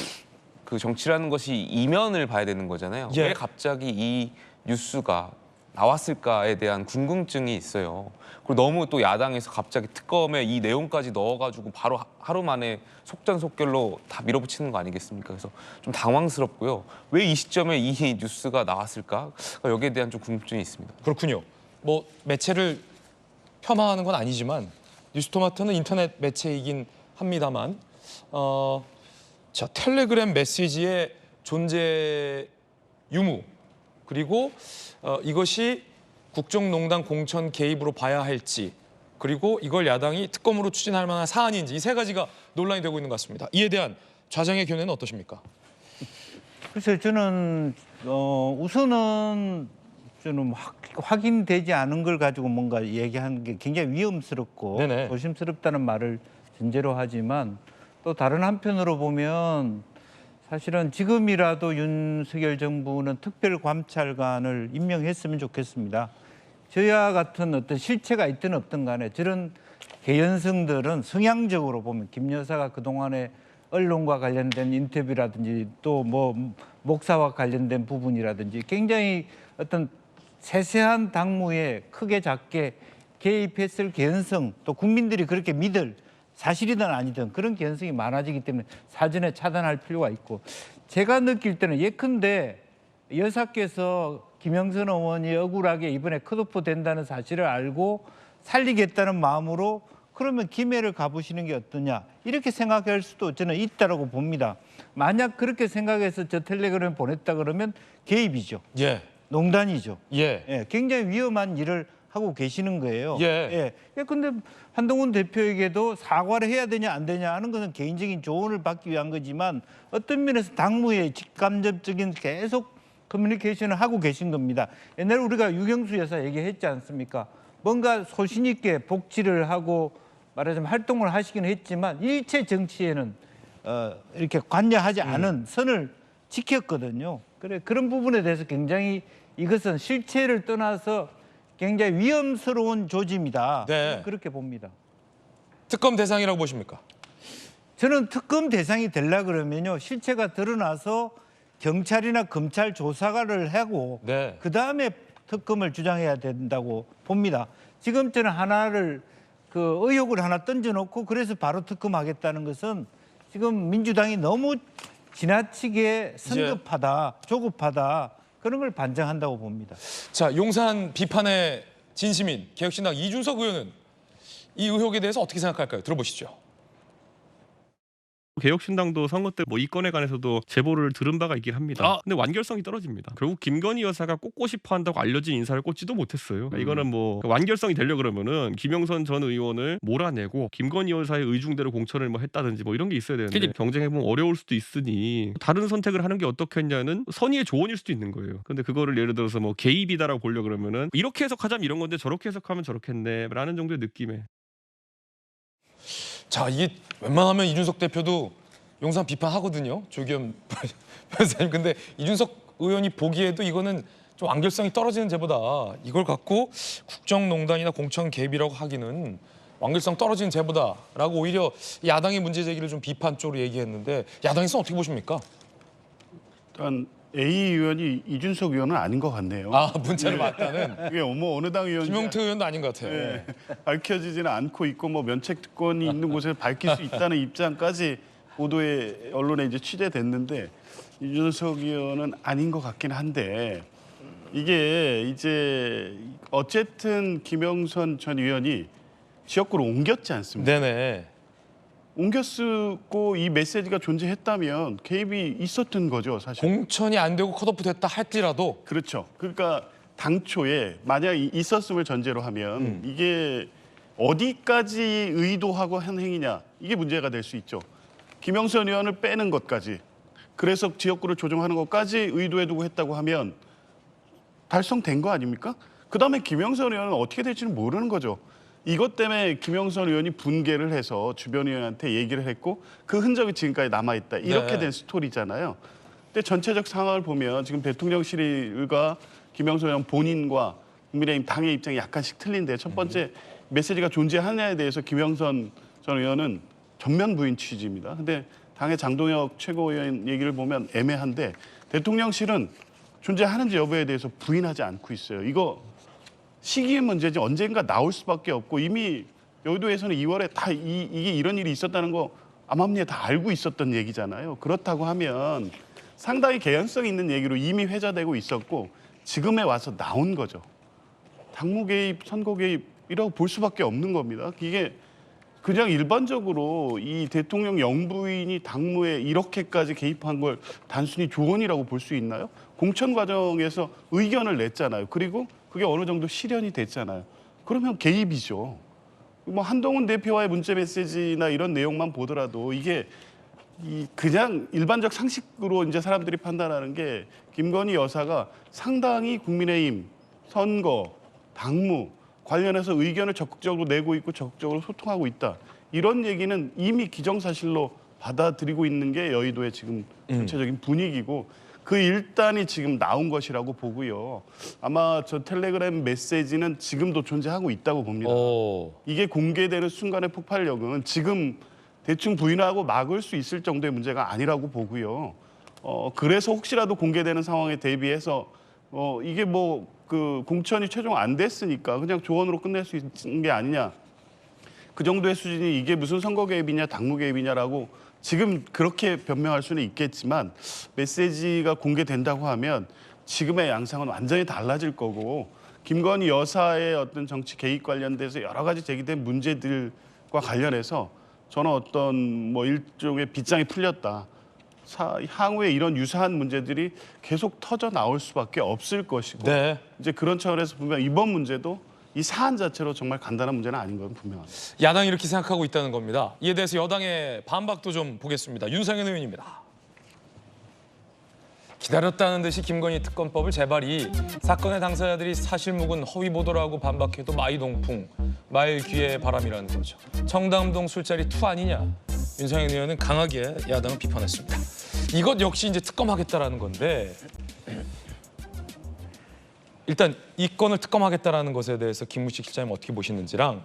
그 정치라는 것이 이면을 봐야 되는 거잖아요. 예. 왜 갑자기 이 뉴스가 나왔을까에 대한 궁금증이 있어요. 그리고 너무 또 야당에서 갑자기 특검에 이 내용까지 넣어가지고 바로 하루 만에 속전속결로 다 밀어붙이는 거 아니겠습니까? 그래서 좀 당황스럽고요. 왜 이 시점에 이 뉴스가 나왔을까? 여기에 대한 좀 궁금증이 있습니다. 그렇군요. 뭐 매체를 폄하하는 건 아니지만 뉴스토마토는 인터넷 매체이긴 합니다만 자, 텔레그램 메시지의 존재 유무 그리고 이것이 국정농단 공천 개입으로 봐야 할지 그리고 이걸 야당이 특검으로 추진할 만한 사안인지 이 세 가지가 논란이 되고 있는 것 같습니다. 이에 대한 좌장의 견해는 어떠십니까? 글쎄요, 저는 우선은 저는 확인되지 않은 걸 가지고 뭔가 얘기하는 게 굉장히 위험스럽고 네네. 조심스럽다는 말을 전제로 하지만 또 다른 한편으로 보면 사실은 지금이라도 윤석열 정부는 특별감찰관을 임명했으면 좋겠습니다. 저야 같은 어떤 실체가 있든 없든 간에 저런 개연성들은 성향적으로 보면 김 여사가 그동안에 언론과 관련된 인터뷰라든지 또 뭐 목사와 관련된 부분이라든지 굉장히 어떤 세세한 당무에 크게 작게 개입했을 개연성 또 국민들이 그렇게 믿을 사실이든 아니든 그런 개연성이 많아지기 때문에 사전에 차단할 필요가 있고 제가 느낄 때는 예컨대 여사께서 김영선 의원이 억울하게 이번에 컷오프 된다는 사실을 알고 살리겠다는 마음으로 그러면 김해를 가보시는 게 어떠냐 이렇게 생각할 수도 저는 있다라고 봅니다. 만약 그렇게 생각해서 저 텔레그램을 보냈다 그러면 개입이죠. 예. 농단이죠. 예. 예, 굉장히 위험한 일을 하고 계시는 거예요. 예. 근데 한동훈 대표에게도 사과를 해야 되냐 안 되냐 하는 것은 개인적인 조언을 받기 위한 거지만 어떤 면에서 당무의 직간접적인 계속 커뮤니케이션을 하고 계신 겁니다. 옛날에 우리가 유경수 여사 얘기했지 않습니까? 뭔가 소신 있게 복지를 하고 말하자면 활동을 하시기는 했지만 일체 정치에는 이렇게 관여하지 않은 선을 지켰거든요. 그래 그런 부분에 대해서 굉장히 이것은 실체를 떠나서 굉장히 위험스러운 조짐이다. 네. 그렇게 봅니다. 특검 대상이라고 보십니까? 저는 특검 대상이 되려 그러면요 실체가 드러나서 경찰이나 검찰 조사를 하고 네. 그 다음에 특검을 주장해야 된다고 봅니다. 지금 저는 하나를 그 의혹을 하나 던져놓고 그래서 바로 특검하겠다는 것은 지금 민주당이 너무 지나치게 성급하다, 조급하다 그런 걸 반증한다고 봅니다. 자, 용산 비판의 진심인 개혁신당 이준석 의원은 이 의혹에 대해서 어떻게 생각할까요? 들어보시죠. 개혁신당도 선거 때 뭐 이 건에 관해서도 제보를 들은 바가 있긴 합니다. 근데 완결성이 떨어집니다. 결국 김건희 여사가 꽂고 싶어 한다고 알려진 인사를 꽂지도 못했어요. 그러니까 이거는 뭐 완결성이 되려 그러면은 김영선 전 의원을 몰아내고 김건희 여사의 의중대로 공천을 뭐 했다든지 뭐 이런 게 있어야 되는데 경쟁해보면 어려울 수도 있으니 다른 선택을 하는 게 어떻겠냐는 선의의 조언일 수도 있는 거예요. 근데 그거를 예를 들어서 뭐 개입이다라고 보려 그러면은 이렇게 해석하자면 이런 건데 저렇게 해석하면 저렇겠네라는 정도의 느낌에. 자, 이게 웬만하면 이준석 대표도 용산 비판하거든요. 조기현 변호사님. 근데 이준석 의원이 보기에도 이거는 좀 완결성이 떨어지는 제보다 이걸 갖고 국정농단이나 공천 개입이라고 하기는 완결성 떨어지는 제보다라고 오히려 야당의 문제 제기를 좀 비판 쪽으로 얘기했는데 야당에서는 어떻게 보십니까? 일단 A 의원이 이준석 의원은 아닌 것 같네요. 아, 문자를 맞다는 이게 뭐 어느 당 의원인지 김용태 의원도 아닌 것 같아요. 네, 밝혀지지는 않고 있고 뭐 면책 특권이 있는 곳에 밝힐 수 있다는 입장까지 보도에 언론에 이제 취재됐는데 이준석 의원은 아닌 것 같긴 한데 이게 이제 어쨌든 김영선 전 의원이 지역구로 옮겼지 않습니까? 네네. 옮겼고 이 메시지가 존재했다면 개입이 있었던 거죠, 사실. 공천이 안 되고 컷오프 됐다 할지라도 그렇죠. 그러니까 당초에 만약 있었음을 전제로 하면 이게 어디까지 의도하고 한 행위냐 이게 문제가 될 수 있죠. 김영선 의원을 빼는 것까지 그래서 지역구를 조정하는 것까지 의도해 두고 했다고 하면 달성된 거 아닙니까? 그다음에 김영선 의원은 어떻게 될지는 모르는 거죠. 이것 때문에 김영선 의원이 분개를 해서 주변 의원한테 얘기를 했고 그 흔적이 지금까지 남아있다. 이렇게 네. 된 스토리잖아요. 근데 전체적 상황을 보면 지금 대통령실과 김영선 의원 본인과 국민의힘 당의 입장이 약간씩 틀린데 첫 번째 메시지가 존재하느냐에 대해서 김영선 전 의원은 전면 부인 취지입니다. 근데 당의 장동혁 최고위원 얘기를 보면 애매한데 대통령실은 존재하는지 여부에 대해서 부인하지 않고 있어요. 이거 시기의 문제지 언젠가 나올 수밖에 없고 이미 여의도에서는 2월에 다 이게 이런 일이 있었다는 거 암암리에 다 알고 있었던 얘기잖아요. 그렇다고 하면 상당히 개연성 있는 얘기로 이미 회자되고 있었고 지금에 와서 나온 거죠. 당무 개입, 선거 개입이라고 볼 수밖에 없는 겁니다. 이게 그냥 일반적으로 이 대통령 영부인이 당무에 이렇게까지 개입한 걸 단순히 조언이라고 볼 수 있나요? 공천 과정에서 의견을 냈잖아요. 그리고 그게 어느 정도 실현이 됐잖아요. 그러면 개입이죠. 뭐 한동훈 대표와의 문자 메시지나 이런 내용만 보더라도 이게 그냥 일반적 상식으로 이제 사람들이 판단하는 게 김건희 여사가 상당히 국민의힘 선거, 당무 관련해서 의견을 적극적으로 내고 있고 적극적으로 소통하고 있다. 이런 얘기는 이미 기정사실로 받아들이고 있는 게 여의도의 지금 전체적인 분위기고 그 일단이 지금 나온 것이라고 보고요. 아마 저 텔레그램 메시지는 지금도 존재하고 있다고 봅니다. 이게 공개되는 순간의 폭발력은 지금 대충 부인하고 막을 수 있을 정도의 문제가 아니라고 보고요. 그래서 혹시라도 공개되는 상황에 대비해서 이게 뭐 그 공천이 최종 안 됐으니까 그냥 조언으로 끝낼 수 있는 게 아니냐. 그 정도의 수준이 이게 무슨 선거 개입이냐 당무 개입이냐라고 지금 그렇게 변명할 수는 있겠지만 메시지가 공개된다고 하면 지금의 양상은 완전히 달라질 거고 김건희 여사의 어떤 정치 개입 관련돼서 여러 가지 제기된 문제들과 관련해서 저는 어떤 뭐 일종의 빗장이 풀렸다. 향후에 이런 유사한 문제들이 계속 터져 나올 수밖에 없을 것이고 네. 이제 그런 차원에서 분명 이번 문제도 이 사안 자체로 정말 간단한 문제는 아닌 건 분명합니다. 야당이 이렇게 생각하고 있다는 겁니다. 이에 대해서 여당의 반박도 좀 보겠습니다. 윤상현 의원입니다. 기다렸다는 듯이 김건희 특검법을 재발이 사건의 당사자들이 사실무근 허위 보도라고 반박해도 마이동풍, 말귀의 바람이라는 거죠. 청담동 술자리 투 아니냐. 윤상현 의원은 강하게 야당을 비판했습니다. 이것 역시 이제 특검하겠다라는 건데 일단 이 건을 특검하겠다라는 것에 대해서 김무식 실장님 어떻게 보시는지랑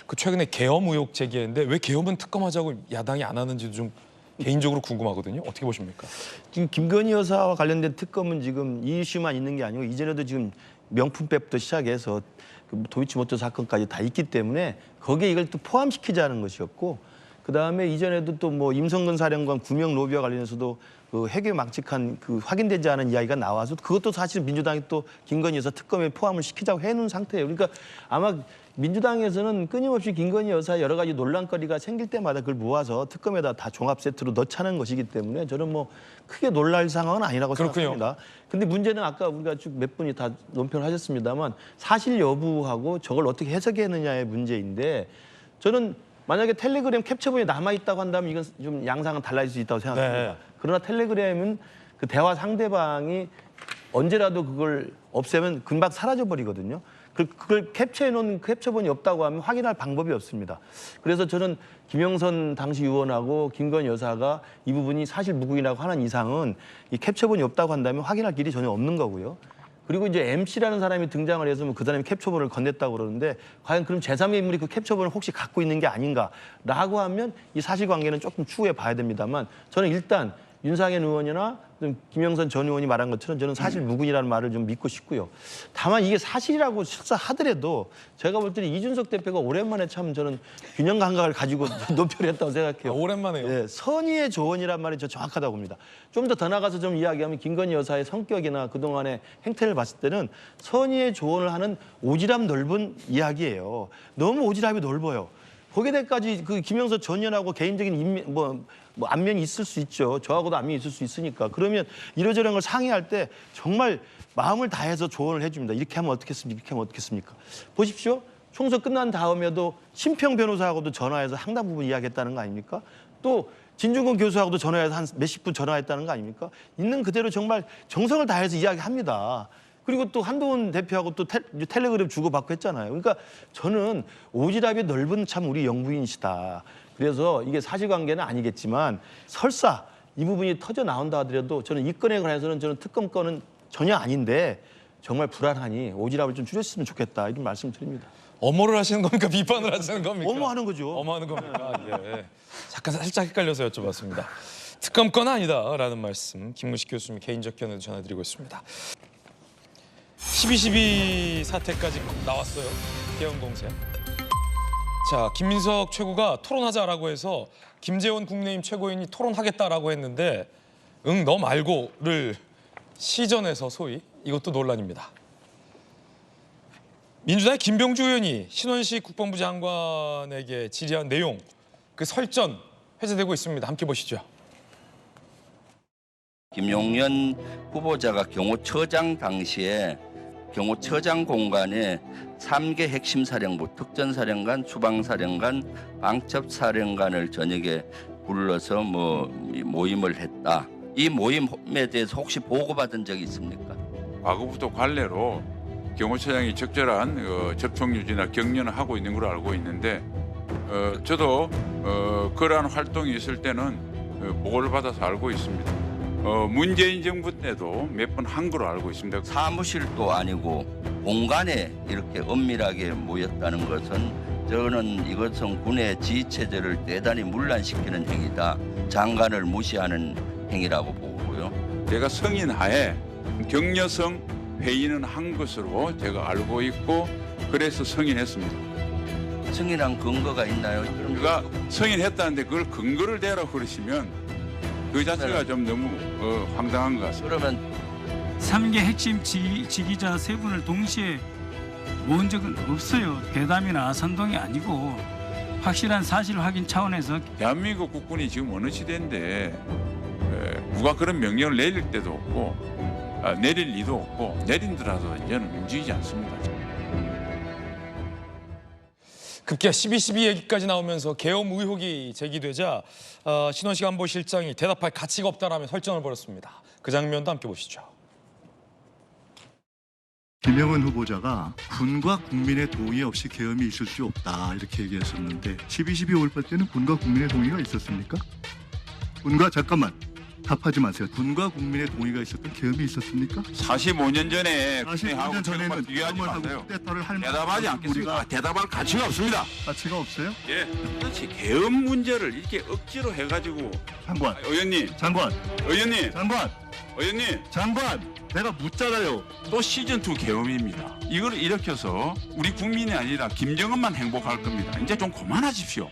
그 최근에 계엄 의혹 제기했는데 왜 계엄은 특검하자고 야당이 안 하는지도 좀 개인적으로 궁금하거든요. 어떻게 보십니까? 지금 김건희 여사와 관련된 특검은 지금 이 이슈만 있는 게 아니고 이전에도 지금 명품백부터 시작해서 그 도이치모터 사건까지 다 있기 때문에 거기에 이걸 또 포함시키자는 것이었고 그다음에 이전에도 또 뭐 임성근 사령관 구명 로비와 관련해서도 그 해괴 망측한 그 확인되지 않은 이야기가 나와서 그것도 사실 민주당이 또 김건희 여사 특검에 포함을 시키자고 해놓은 상태예요. 그러니까 아마 민주당에서는 끊임없이 김건희 여사 여러 가지 논란거리가 생길 때마다 그걸 모아서 특검에다 다 종합 세트로 넣자는 것이기 때문에 저는 뭐 크게 놀랄 상황은 아니라고 생각합니다. 근데 문제는 아까 우리가 쭉 몇 분이 다 논평을 하셨습니다만 사실 여부하고 저걸 어떻게 해석했느냐의 문제인데 저는 만약에 텔레그램 캡처본이 남아있다고 한다면 이건 좀 양상은 달라질 수 있다고 생각합니다. 네. 그러나 텔레그램은 그 대화 상대방이 언제라도 그걸 없애면 금방 사라져버리거든요. 그걸 캡처해놓은 캡처본이 없다고 하면 확인할 방법이 없습니다. 그래서 저는 김영선 당시 의원하고 김건희 여사가 이 부분이 사실 무근이라고 하는 이상은 이 캡처본이 없다고 한다면 확인할 길이 전혀 없는 거고요. 그리고 이제 MC라는 사람이 등장을 해서 뭐 그 사람이 캡처본을 건넸다고 그러는데 과연 그럼 제3의 인물이 그 캡처본을 혹시 갖고 있는 게 아닌가라고 하면 이 사실관계는 조금 추후에 봐야 됩니다만 저는 일단 윤상현 의원이나 김영선 전 의원이 말한 것처럼 저는 사실 무근이라는 말을 좀 믿고 싶고요. 다만 이게 사실이라고 실사 하더라도 제가 볼 때는 이준석 대표가 오랜만에 참 저는 균형 감각을 가지고 논평을 했다고 생각해요. 오랜만에요. 네, 선의의 조언이란 말이 저 정확하다고 봅니다. 좀 더 나가서 좀 이야기하면 김건희 여사의 성격이나 그동안의 행태를 봤을 때는 선의의 조언을 하는 오지랖 넓은 이야기예요. 너무 오지랖이 넓어요. 거기에 대해까지 그 김영선 전 의원하고 개인적인 뭐 안면이 있을 수 있죠. 저하고도 안면이 있을 수 있으니까. 그러면 이러저런 걸 상의할 때 정말 마음을 다해서 조언을 해줍니다. 이렇게 하면 어떻겠습니까? 이렇게 하면 어떻겠습니까? 보십시오. 총선 끝난 다음에도 심평 변호사하고도 전화해서 상당 부분 이야기했다는 거 아닙니까? 또 진중권 교수하고도 전화해서 한 몇십 분 전화했다는 거 아닙니까? 있는 그대로 정말 정성을 다해서 이야기합니다. 그리고 또 한동훈 대표하고 또 텔레그램 주고받고 했잖아요. 그러니까 저는 오지랖이 넓은 참 우리 영부인이시다. 그래서 이게 사실관계는 아니겠지만 설사 이 부분이 터져 나온다 하더라도 저는 이 건에 관해서는 저는 특검 건은 전혀 아닌데 정말 불안하니 오지랖을 좀 줄였으면 좋겠다 이런 말씀드립니다. 엄호를 하시는 겁니까? 비판을 하시는 겁니까? 엄호하는 거죠. 엄호하는 겁니까? 예. 잠깐 살짝 헷갈려서 여쭤봤습니다. 특검 건 아니다라는 말씀 김무식 교수님 개인적 견해도 전해드리고 있습니다. 12.12 사태까지 나왔어요. 계엄 공세. 자, 김민석 최고가 토론하자라고 해서 김재원 국민의힘 최고위원이 토론하겠다라고 했는데 응, 너 말고를 시전해서 소위 이것도 논란입니다. 민주당의 김병주 의원이 신원식 국방부 장관에게 질의한 내용, 그 설전 회자되고 있습니다. 함께 보시죠. 김용현 후보자가 경호처장 당시에 경호처장 공간에 3개 핵심 사령부, 특전사령관, 주방사령관, 방첩사령관을 저녁에 불러서 뭐 모임을 했다. 이 모임에 대해서 혹시 보고받은 적이 있습니까? 과거부터 관례로 경호처장이 적절한 접촉 유지나 격려를 하고 있는 걸로 알고 있는데 저도 그러한 활동이 있을 때는 보고를 받아서 알고 있습니다. 문재인 정부 때도 몇 번 한 걸로 알고 있습니다. 사무실도 아니고 공간에 이렇게 은밀하게 모였다는 것은 저는 이것은 군의 지휘체제를 대단히 문란시키는 행위다. 장관을 무시하는 행위라고 보고요. 제가 성인 하에 격려성 회의는 한 것으로 제가 알고 있고 그래서 승인했습니다. 승인한 근거가 있나요? 제가 승인했다는데 그걸 근거를 대라고 그러시면 그 자체가 좀 너무 황당한 것 같습니다. 그러면 3개 핵심 지기자 세 분을 동시에 모은 적은 없어요. 대담이나 선동이 아니고 확실한 사실 확인 차원에서 대한민국 국군이 지금 어느 시대인데 누가 그런 명령을 내릴 때도 없고 내릴 리도 없고 내린더라도 이제는 움직이지 않습니다. 급기야 12.12 얘기까지 나오면서 계엄 의혹이 제기되자 신원식 안보실장이 대답할 가치가 없다라며 설전을 벌였습니다. 그 장면도 함께 보시죠. 김영은 후보자가 군과 국민의 동의 없이 계엄이 있을 수 없다 이렇게 얘기했었는데 12.12 5.18 때는 군과 국민의 동의가 있었습니까? 잠깐만 답하지 마세요. 군과 국민의 동의가 있었던 계엄이 있었습니까? 45년 전에 45년 전에는 비교하지 마세요. 쿠데타를 할 대답하지 않겠습니다. 대답할 가치가 없습니다. 가치가 없어요? 예, 그렇지. 계엄 문제를 이렇게 억지로 해가지고 장관, 의원님, 장관, 내가 묻잖아요. 또 시즌 2 계엄입니다. 이걸 일으켜서 우리 국민이 아니라 김정은만 행복할 겁니다. 이제 좀 그만하십시오.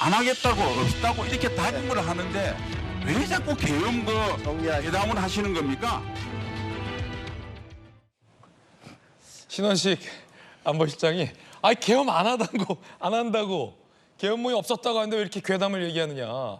안 하겠다고 없다고 이렇게 다짐을 하는데 왜 자꾸 계엄 회담을 하시는 겁니까? 신원식 안보실장이 계엄 안 한다고 계엄 모임 없었다고 하는데 왜 이렇게 괴담을 얘기하느냐라는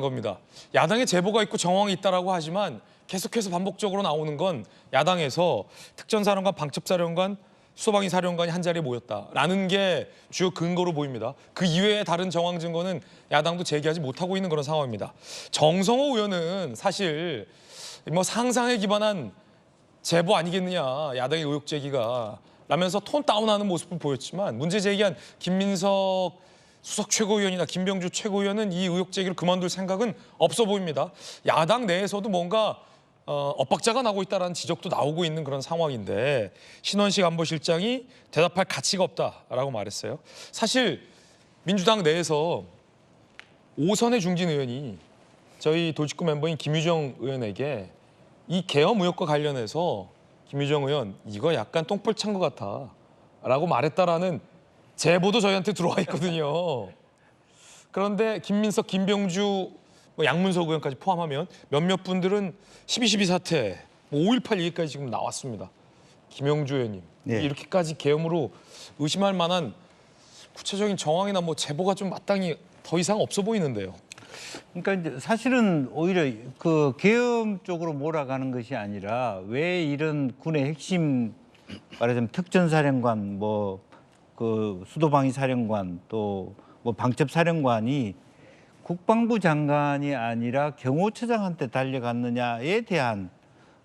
겁니다. 야당에 제보가 있고 정황이 있다라고 하지만 계속해서 반복적으로 나오는 건 야당에서 특전사령관, 방첩사령관, 수서방위 사령관이 한 자리에 모였다라는 게 주요 근거로 보입니다. 그 이외의 다른 정황 증거는 야당도 제기하지 못하고 있는 그런 상황입니다. 정성호 의원은 사실 뭐 상상에 기반한 제보 아니겠느냐, 야당의 의혹 제기가 라면서 톤 다운하는 모습을 보였지만 문제 제기한 김민석 수석 최고위원이나 김병주 최고위원은 이 의혹 제기를 그만둘 생각은 없어 보입니다. 야당 내에서도 뭔가 엇박자가 나고 있다는 지적도 나오고 있는 그런 상황인데 신원식 안보실장이 대답할 가치가 없다라고 말했어요. 사실 민주당 내에서 오선의 중진 의원이 저희 도직구 멤버인 김유정 의원에게 이 계엄 의혹과 관련해서 김유정 의원 이거 약간 똥볼 찬 것 같아라고 말했다라는 제보도 저희한테 들어와 있거든요. 그런데 김민석, 김병주, 양문석 의원까지 포함하면 몇몇 분들은 12.12 사태, 5.18 얘기까지 지금 나왔습니다. 김영주 의원님, 이렇게까지 계엄으로 의심할 만한 구체적인 정황이나 뭐 제보가 좀 마땅히 더 이상 없어 보이는데요. 그러니까 이제 사실은 오히려 그 계엄 쪽으로 몰아가는 것이 아니라 왜 이런 군의 핵심 말하자면 특전사령관, 그 수도방위 사령관 또 뭐 방첩사령관이 국방부 장관이 아니라 경호처장한테 달려갔느냐에 대한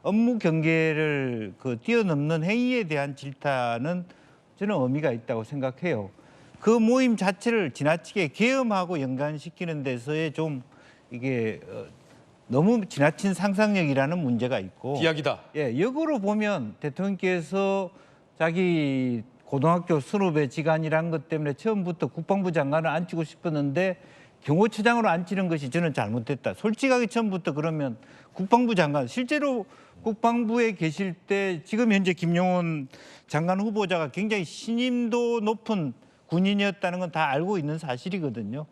업무 경계를 뛰어넘는 행위에 대한 질타는 저는 의미가 있다고 생각해요. 그 모임 자체를 지나치게 계엄하고 연관시키는 데서의 좀 이게 너무 지나친 상상력이라는 문제가 있고 비약이다. 예, 역으로 보면 대통령께서 자기 고등학교 선후배 지간이란 것 때문에 처음부터 국방부 장관을 앉히고 싶었는데 경호처장으로 앉히는 것이 저는 잘못됐다. 솔직하게 처음부터 그러면 국방부 장관, 실제로 국방부에 계실 때 지금 현재 김용원 장관 후보자가 굉장히 신임도 높은 군인이었다는 건 다 알고 있는 사실이거든요.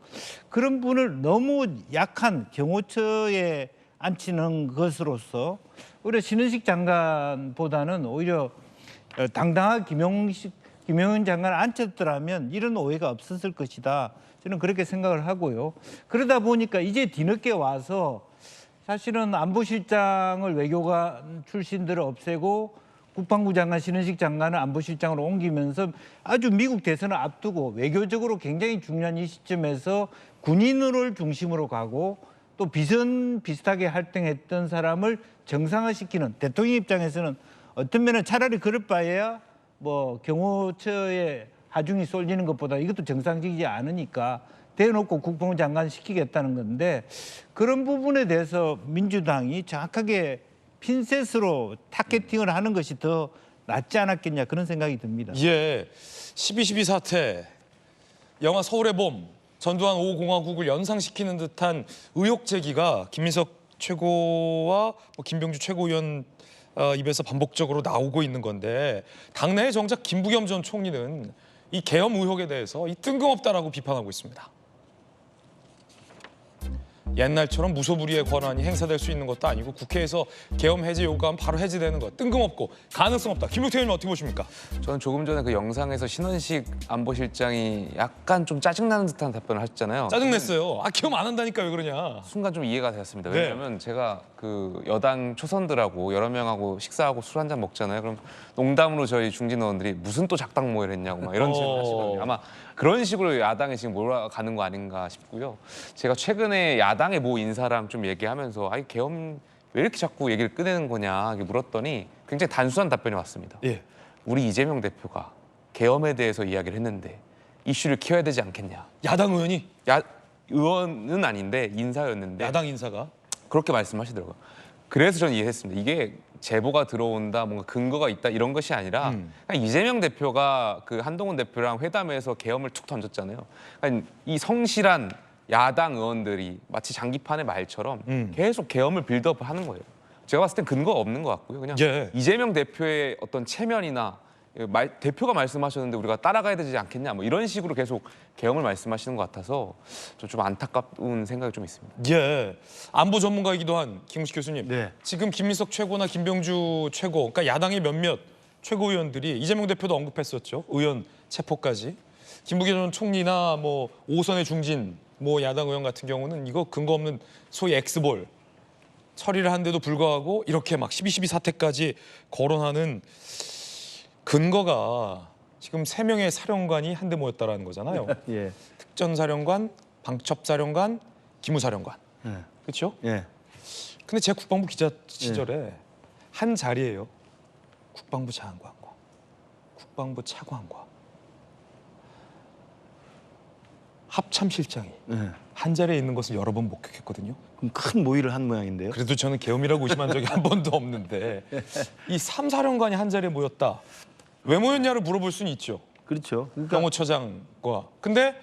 그런 분을 너무 약한 경호처에 앉히는 것으로서 오히려 신은식 장관보다는 오히려 당당하게 김용현 장관을 앉혔더라면 이런 오해가 없었을 것이다. 저는 그렇게 생각을 하고요. 그러다 보니까 이제 뒤늦게 와서 사실은 안보실장을 외교관 출신들을 없애고 국방부 장관, 신원식 장관을 안보실장으로 옮기면서 아주 미국 대선을 앞두고 외교적으로 굉장히 중요한 이 시점에서 군인을 중심으로 가고 또 비슷하게 활동했던 사람을 정상화시키는 대통령 입장에서는 어떤 면은 차라리 그럴 바에야 뭐 경호처에 하중이 쏠리는 것보다 이것도 정상적이지 않으니까 대놓고 국방부 장관 시키겠다는 건데 그런 부분에 대해서 민주당이 정확하게 핀셋으로 타겟팅을 하는 것이 더 낫지 않았겠냐 그런 생각이 듭니다. 예, 12.12 사태, 영화 서울의 봄, 전두환 5공화국을 연상시키는 듯한 의혹 제기가 김민석 최고와 김병주 최고위원 입에서 반복적으로 나오고 있는 건데 당내에 정작 김부겸 전 총리는 이 계엄 의혹에 대해서 이 뜬금없다라고 비판하고 있습니다. 옛날처럼 무소불위의 권한이 행사될 수 있는 것도 아니고 국회에서 계엄 해제 요구하면 바로 해제되는 것 뜬금없고 가능성 없다. 김용태 의원님 어떻게 보십니까? 저는 조금 전에 그 영상에서 신원식 안보실장이 약간 좀 짜증나는 듯한 답변을 하셨잖아요. 짜증냈어요. 아 계엄 안 한다니까 왜 그러냐. 순간 좀 이해가 되었습니다. 네. 왜냐하면 제가 그 여당 초선들하고 여러 명하고 식사하고 술 한잔 먹잖아요. 그럼 농담으로 저희 중진 의원들이 무슨 또 작당 모의를 했냐고 막 이런 질문을 하시거든요. 아마 그런 식으로 야당에 지금 몰아가는 거 아닌가 싶고요. 제가 최근에 야당의 모 인사랑 좀 얘기하면서 아이 계엄 왜 이렇게 자꾸 얘기를 꺼내는 거냐 이렇게 물었더니 굉장히 단순한 답변이 왔습니다. 예. 우리 이재명 대표가 계엄에 대해서 이야기를 했는데 이슈를 키워야 되지 않겠냐. 야당 의원이? 의원은 아닌데 인사였는데 야당 인사가? 그렇게 말씀하시더라고요. 그래서 저는 이해했습니다. 이게 제보가 들어온다, 뭔가 근거가 있다 이런 것이 아니라 그냥 이재명 대표가 그 한동훈 대표랑 회담에서 계엄을 툭 던졌잖아요. 그러니까 이 성실한 야당 의원들이 마치 장기판의 말처럼 계속 계엄을 빌드업을 하는 거예요. 제가 봤을 땐 근거가 없는 것 같고요. 그냥 예. 이재명 대표의 어떤 체면이나 대표가 말씀하셨는데 우리가 따라가야 되지 않겠냐 뭐 이런 식으로 계속 계엄을 말씀하시는 것 같아서 좀 안타까운 생각이 좀 있습니다. 예, 안보 전문가이기도 한 김웅식 교수님. 네. 지금 김민석 최고나 김병주 최고, 그러니까 야당의 몇몇 최고위원들이 이재명 대표도 언급했었죠. 의원 체포까지. 김부겸 총리나 뭐 오선의 중진, 뭐 야당 의원 같은 경우는 이거 근거 없는 소위 엑스볼 처리를 한데도 불구하고 이렇게 막 12.12 사태까지 거론하는 근거가 지금 3명의 사령관이 한데 모였다라는 거잖아요. 예. 특전사령관, 방첩사령관, 기무사령관. 예. 그렇죠? 예. 근데 제 국방부 기자 시절에 한 자리에요. 국방부 장관과 국방부 차관과 합참실장이 한 자리에 있는 것을 여러 번 목격했거든요. 그럼 큰 모의를 한 모양인데요. 그래도 저는 계엄이라고 의심한 적이 한 번도 없는데 이 3사령관이 한 자리에 모였다. 왜 모였냐를 물어볼 수는 있죠. 그렇죠. 그러니까 경호처장과. 근데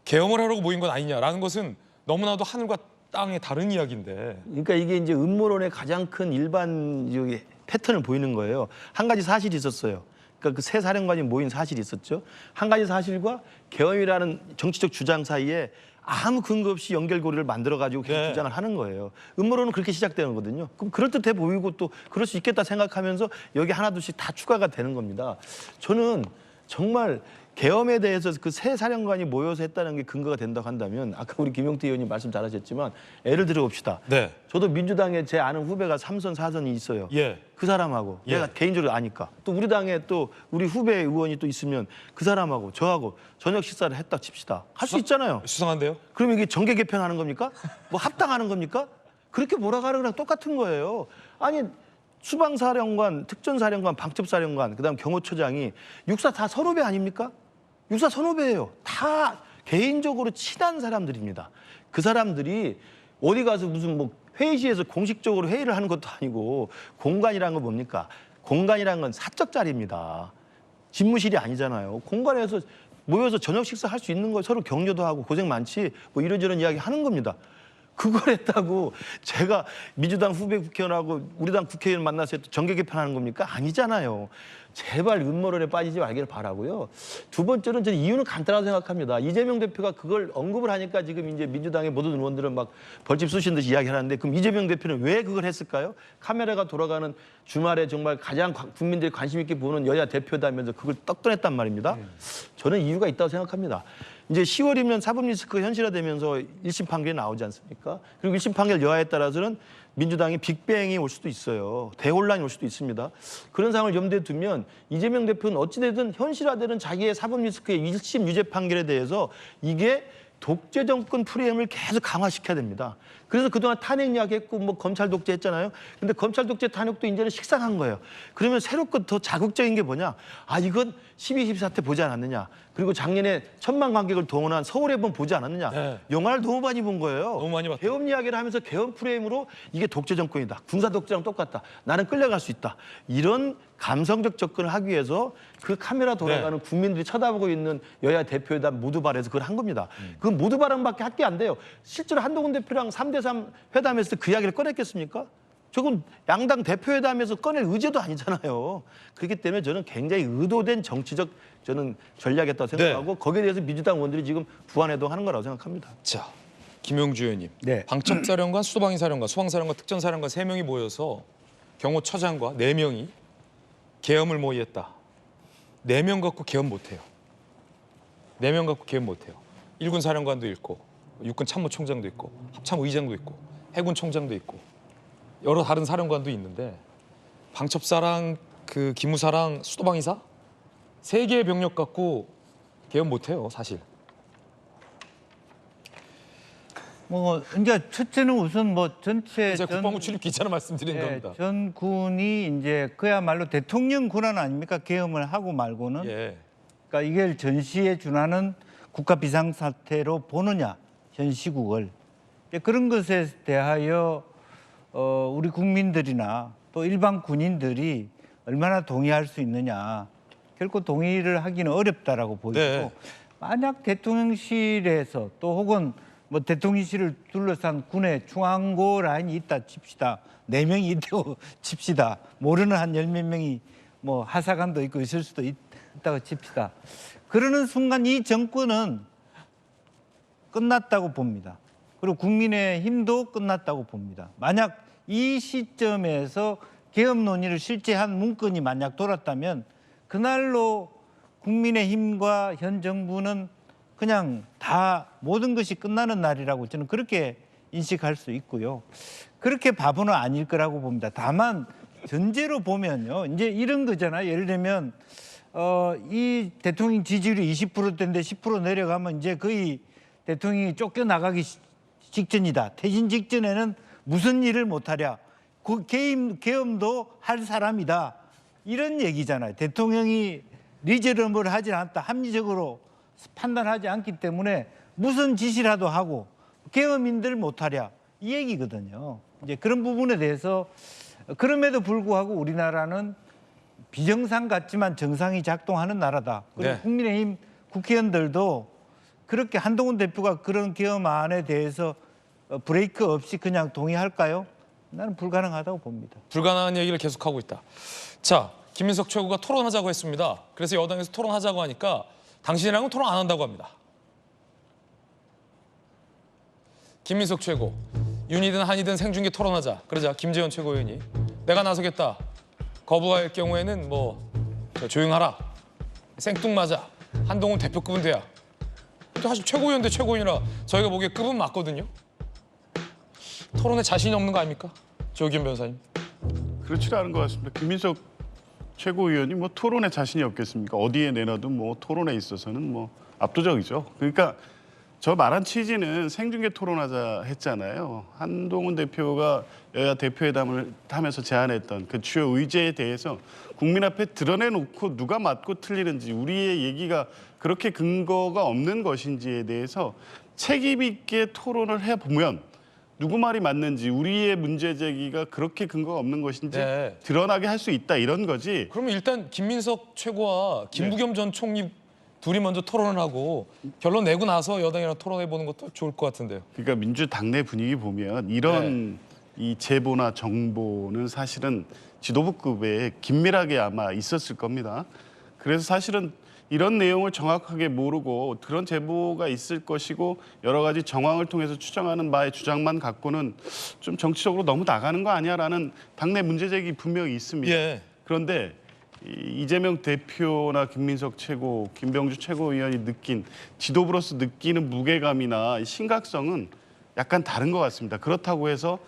계엄을 하려고 모인 건 아니냐라는 것은 너무나도 하늘과 땅의 다른 이야기인데. 그러니까 이게 이제 음모론의 가장 큰 일반적인 패턴을 보이는 거예요. 한 가지 사실이 있었어요. 그러니까 그 세 사령관이 모인 사실이 있었죠. 한 가지 사실과 계엄이라는 정치적 주장 사이에 아무 근거 없이 연결고리를 만들어가지고 계속 주장을 하는 거예요. 음모론은 그렇게 시작되는 거거든요. 그럼 그럴듯해 보이고 또 그럴 수 있겠다 생각하면서 여기 하나둘씩 다 추가가 되는 겁니다. 저는 정말 계엄에 대해서 그 세 사령관이 모여서 했다는 게 근거가 된다고 한다면 아까 우리 김용태 의원님 말씀 잘하셨지만 예를 들어 봅시다. 네. 저도 민주당에 제 아는 후배가 3선, 4선이 있어요. 예. 그 사람하고 내가 개인적으로 아니까 또 우리 당에 또 우리 후배 의원이 또 있으면 그 사람하고 저하고 저녁 식사를 했다 칩시다. 할 수 있잖아요. 수상한데요? 그럼 이게 정계 개편하는 겁니까? 뭐 합당하는 겁니까? 그렇게 몰아가는 거랑 똑같은 거예요. 아니 수방사령관, 특전사령관, 방첩사령관, 그다음 경호처장이 육사 다 선후배 아닙니까? 육사 선후배예요. 다 개인적으로 친한 사람들입니다. 그 사람들이 어디 가서 무슨 뭐 회의실에서 공식적으로 회의를 하는 것도 아니고 공간이라는 건 뭡니까? 공간이라는 건 사적 자리입니다. 집무실이 아니잖아요. 공간에서 모여서 저녁 식사할 수 있는 거 서로 격려도 하고 고생 많지 뭐 이런저런 이야기 하는 겁니다. 그걸 했다고 제가 민주당 후배 국회의원하고 우리 당 국회의원 만나서 정계 개편하는 겁니까? 아니잖아요. 제발 음모론에 빠지지 말기를 바라고요. 두 번째는 저는 이유는 간단하다고 생각합니다. 이재명 대표가 그걸 언급을 하니까 지금 이제 민주당의 모든 의원들은 막 벌집 쑤신 듯이 이야기하는데 그럼 이재명 대표는 왜 그걸 했을까요? 카메라가 돌아가는 주말에 정말 가장 국민들이 관심 있게 보는 여야 대표다면서 그걸 떡꺼냈단 말입니다. 저는 이유가 있다고 생각합니다. 이제 10월이면 사법 리스크가 현실화되면서 1심 판결이 나오지 않습니까? 그리고 1심 판결 여하에 따라서는 민주당이 빅뱅이 올 수도 있어요. 대혼란이 올 수도 있습니다. 그런 상황을 염두에 두면 이재명 대표는 어찌되든 현실화되는 자기의 사법 리스크의 1심 유죄 판결에 대해서 이게 독재 정권 프레임을 계속 강화시켜야 됩니다. 그래서 그동안 탄핵 이야기했고 뭐 검찰 독재했잖아요. 근데 검찰 독재 탄핵도 이제는 식상한 거예요. 그러면 새롭고 더 자극적인 게 뭐냐? 아 이건 12.12 사태 보지 않았느냐? 그리고 작년에 1,000만 관객을 동원한 서울의 봄 보지 않았느냐? 네. 영화를 너무 많이 본 거예요. 너무 많이 봤다. 개엄 이야기를 하면서 개엄 프레임으로 이게 독재 정권이다. 군사 독재랑 똑같다. 나는 끌려갈 수 있다. 이런 감성적 접근을 하기 위해서 그 카메라 돌아가는 국민들이 쳐다보고 있는 여야 대표회담 모두 발에서 그걸 한 겁니다. 그건 모두 발언밖에 할 게 안 돼요. 실제로 한동훈 대표랑 3대3 회담에서 그 이야기를 꺼냈겠습니까? 저건 양당 대표회담에서 꺼낼 의제도 아니잖아요. 그렇기 때문에 저는 굉장히 의도된 정치적 저는 전략이었다고 생각하고 거기에 대해서 민주당 의원들이 지금 부안해동하는 거라고 생각합니다. 자, 김용주 의원님. 네. 방첩사령관, 수방사령관, 수방사령관, 특전사령관 3명이 모여서 경호처장과 4명이 계엄을 모의했다. 4명 갖고 계엄 못해요. 4명 갖고 계엄 못해요. 1군 사령관도 있고, 육군 참모총장도 있고, 합참의장도 있고, 해군 총장도 있고, 여러 다른 사령관도 있는데 방첩사랑 그 기무사랑 수도방위사 3개의 병력 갖고 계엄 못해요, 사실. 뭐 이제 첫째는 우선 뭐 전체 제가 국방부 출입 기자로 말씀드리는 겁니다. 전 군이 이제 그야말로 대통령 권한 아닙니까? 계엄을 하고 말고는. 예. 그러니까 이걸 전시에 준하는 국가 비상사태로 보느냐 현 시국을 그런 것에 대하여 우리 국민들이나 또 일반 군인들이 얼마나 동의할 수 있느냐 결코 동의를 하기는 어렵다라고 보이고 네. 만약 대통령실에서 또 혹은 뭐 대통령실을 둘러싼 군의 중앙고 라인이 있다 칩시다. 4명이 있다고 칩시다. 모르는 한 10몇 명이 뭐 하사관도 있고 있을 수도 있다고 칩시다. 그러는 순간 이 정권은 끝났다고 봅니다. 그리고 국민의힘도 끝났다고 봅니다. 만약 이 시점에서 계엄 논의를 실제 한 문건이 만약 돌았다면 그날로 국민의힘과 현 정부는 그냥 다 모든 것이 끝나는 날이라고 저는 그렇게 인식할 수 있고요. 그렇게 바보는 아닐 거라고 봅니다. 다만 전제로 보면요. 이제 이런 거잖아요. 예를 들면 이 대통령 지지율이 20%대인데 10% 내려가면 이제 거의 대통령이 쫓겨나가기 직전이다. 퇴진 직전에는 무슨 일을 못하랴. 그 계엄도 할 사람이다. 이런 얘기잖아요. 대통령이 리저러블 하지 않았다. 합리적으로 판단하지 않기 때문에 무슨 짓이라도 하고 계엄인들 못하랴. 이 얘기거든요. 이제 그런 부분에 대해서 그럼에도 불구하고 우리나라는 비정상 같지만 정상이 작동하는 나라다. 그리고 네. 국민의힘 국회의원들도 그렇게 한동훈 대표가 그런 계엄안에 대해서 브레이크 없이 그냥 동의할까요? 나는 불가능하다고 봅니다. 불가능한 얘기를 계속하고 있다. 자, 김민석 최고가 토론하자고 했습니다. 그래서 여당에서 토론하자고 하니까 당신이랑은 토론 안 한다고 합니다. 김민석 최고, 윤이든 한이든 생중계 토론하자. 그러자 김재원 최고위원이 내가 나서겠다. 거부할 경우에는 뭐 조용하라. 생뚱맞아. 한동훈 대표급은 돼야. 사실 최고위원 대 최고위원이라 저희가 보기에 급은 맞거든요. 토론에 자신이 없는 거 아닙니까? 조기현 변호사님. 그렇지 않은 것 같습니다. 김민석 최고위원이 뭐 토론에 자신이 없겠습니까? 어디에 내놔도 뭐 토론에 있어서는 뭐 압도적이죠. 그러니까 저 말한 취지는 생중계 토론하자 했잖아요. 한동훈 대표가 여야 대표회담을 하면서 제안했던 그 주요 의제에 대해서 국민 앞에 드러내놓고 누가 맞고 틀리는지 우리의 얘기가 그렇게 근거가 없는 것인지에 대해서 책임 있게 토론을 해보면 누구 말이 맞는지 우리의 문제 제기가 그렇게 근거가 없는 것인지 네. 드러나게 할 수 있다 이런 거지. 그러면 일단 김민석 최고와 김부겸 전 총리 둘이 먼저 토론을 하고 결론 내고 나서 여당이랑 토론해보는 것도 좋을 것 같은데요. 그러니까 민주당 내 분위기 보면 이런 이 제보나 정보는 사실은 지도부급에 긴밀하게 아마 있었을 겁니다. 그래서 사실은 이런 내용을 정확하게 모르고 그런 제보가 있을 것이고 여러 가지 정황을 통해서 추정하는 바의 주장만 갖고는 좀 정치적으로 너무 나가는 거 아니야라는 당내 문제제기 분명히 있습니다. 예. 그런데 이재명 대표나 김민석 최고, 김병주 최고위원이 느낀 지도부로서 느끼는 무게감이나 심각성은 약간 다른 것 같습니다. 그렇다고 해서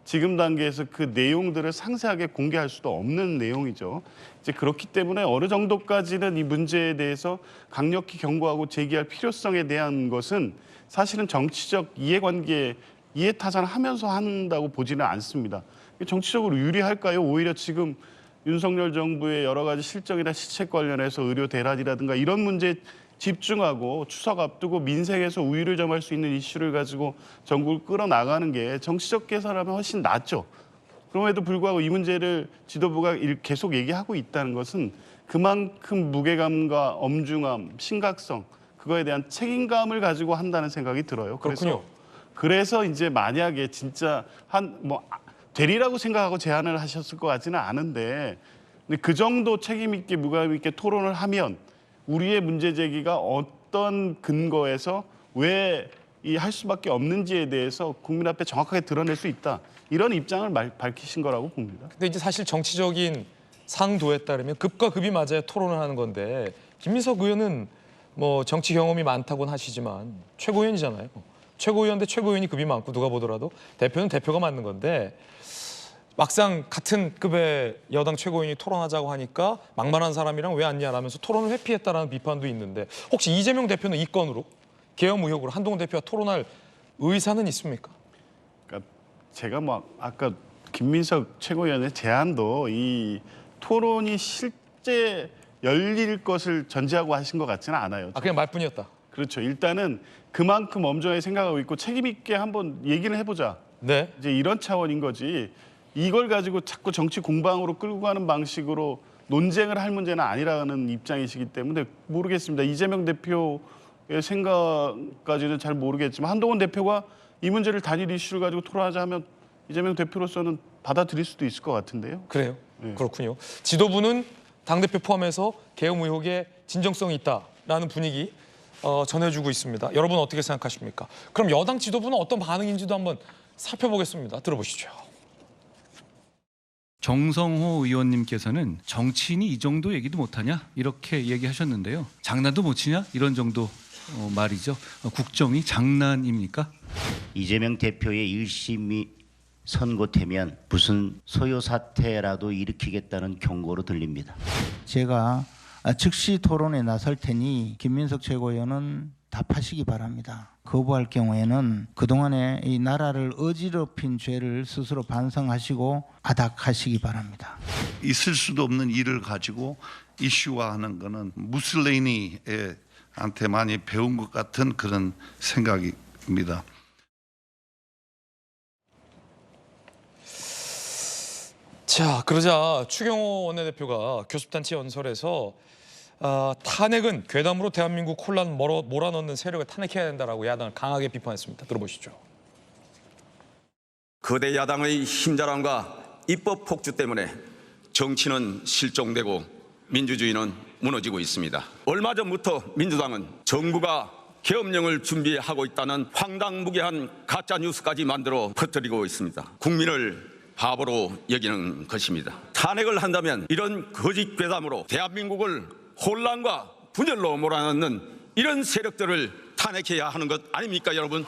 지금 단계에서 그 내용들을 상세하게 공개할 수도 없는 내용이죠. 이제 그렇기 때문에 어느 정도까지는 이 문제에 대해서 강력히 경고하고 제기할 필요성에 대한 것은 사실은 정치적 이해관계, 이해타산하면서 한다고 보지는 않습니다. 정치적으로 유리할까요? 오히려 지금 윤석열 정부의 여러 가지 실정이나 시책 관련해서 의료 대란이라든가 이런 문제에 집중하고 추석 앞두고 민생에서 우위를 점할 수 있는 이슈를 가지고 전국을 끌어나가는 게 정치적 계산하면 훨씬 낫죠. 그럼에도 불구하고 이 문제를 지도부가 계속 얘기하고 있다는 것은 그만큼 무게감과 엄중함, 심각성, 그거에 대한 책임감을 가지고 한다는 생각이 들어요. 그렇군요. 그래서 이제 만약에 진짜 되리라고 생각하고 제안을 하셨을 것 같지는 않은데 근데 그 정도 책임 있게 무감 있게 토론을 하면 우리의 문제 제기가 어떤 근거에서 왜 이 할 수밖에 없는지에 대해서 국민 앞에 정확하게 드러낼 수 있다. 이런 입장을 밝히신 거라고 봅니다. 근데 이제 사실 정치적인 상도에 따르면 급과 급이 맞아야 토론을 하는 건데 김민석 의원은 뭐 정치 경험이 많다고는 하시지만 최고위원이잖아요. 최고위원 대 최고위원이 급이 많고 누가 보더라도 대표는 대표가 맞는 건데 막상 같은 급의 여당 최고위원이 토론하자고 하니까 막말한 사람이랑 왜 왔냐라면서 토론을 회피했다라는 비판도 있는데 혹시 이재명 대표는 이 건으로 계엄 의혹으로 한동훈 대표와 토론할 의사는 있습니까? 그러니까 제가 아까 김민석 최고위원의 제안도 이 토론이 실제 열릴 것을 전제하고 하신 것 같지는 않아요. 그냥 말뿐이었다. 그렇죠. 일단은 그만큼 엄중하게 생각하고 있고 책임 있게 한번 얘기를 해보자. 네. 이제 이런 차원인 거지. 이걸 가지고 자꾸 정치 공방으로 끌고 가는 방식으로 논쟁을 할 문제는 아니라는 입장이시기 때문에 모르겠습니다. 이재명 대표의 생각까지는 잘 모르겠지만 한동훈 대표가 이 문제를 단일 이슈를 가지고 토론하자 하면 이재명 대표로서는 받아들일 수도 있을 것 같은데요. 그래요? 네. 그렇군요. 지도부는 당대표 포함해서 계엄 의혹에 진정성이 있다라는 분위기 전해주고 있습니다. 여러분 어떻게 생각하십니까? 그럼 여당 지도부는 어떤 반응인지도 한번 살펴보겠습니다. 들어보시죠. 정성호 의원님께서는 정치인이 이 정도 얘기도 못하냐 이렇게 얘기하셨는데요. 장난도 못 치냐 이런 정도 말이죠. 국정이 장난입니까? 이재명 대표의 1심이 선고되면 무슨 소요 사태라도 일으키겠다는 경고로 들립니다. 제가 즉시 토론에 나설 테니 김민석 최고위원은 답하시기 바랍니다. 거부할 경우에는 그동안에 이 나라를 어지럽힌 죄를 스스로 반성하시고 아닥하시기 바랍니다. 있을 수도 없는 일을 가지고 이슈화하는 거는 무슬리니한테 많이 배운 것 같은 그런 생각입니다. 자, 그러자 추경호 원내대표가 교섭단체 연설에서 탄핵은 괴담으로 대한민국 혼란 몰아넣는 세력을 탄핵해야 된다라고 야당을 강하게 비판했습니다. 들어보시죠. 거대 야당의 힘자랑과 입법 폭주 때문에 정치는 실종되고 민주주의는 무너지고 있습니다. 얼마 전부터 민주당은 정부가 계엄령을 준비하고 있다는 황당무계한 가짜 뉴스까지 만들어 퍼뜨리고 있습니다. 국민을 바보로 여기는 것입니다. 탄핵을 한다면 이런 거짓 괴담으로 대한민국을 혼란과 분열로 몰아넣는 이런 세력들을 탄핵해야 하는 것 아닙니까, 여러분?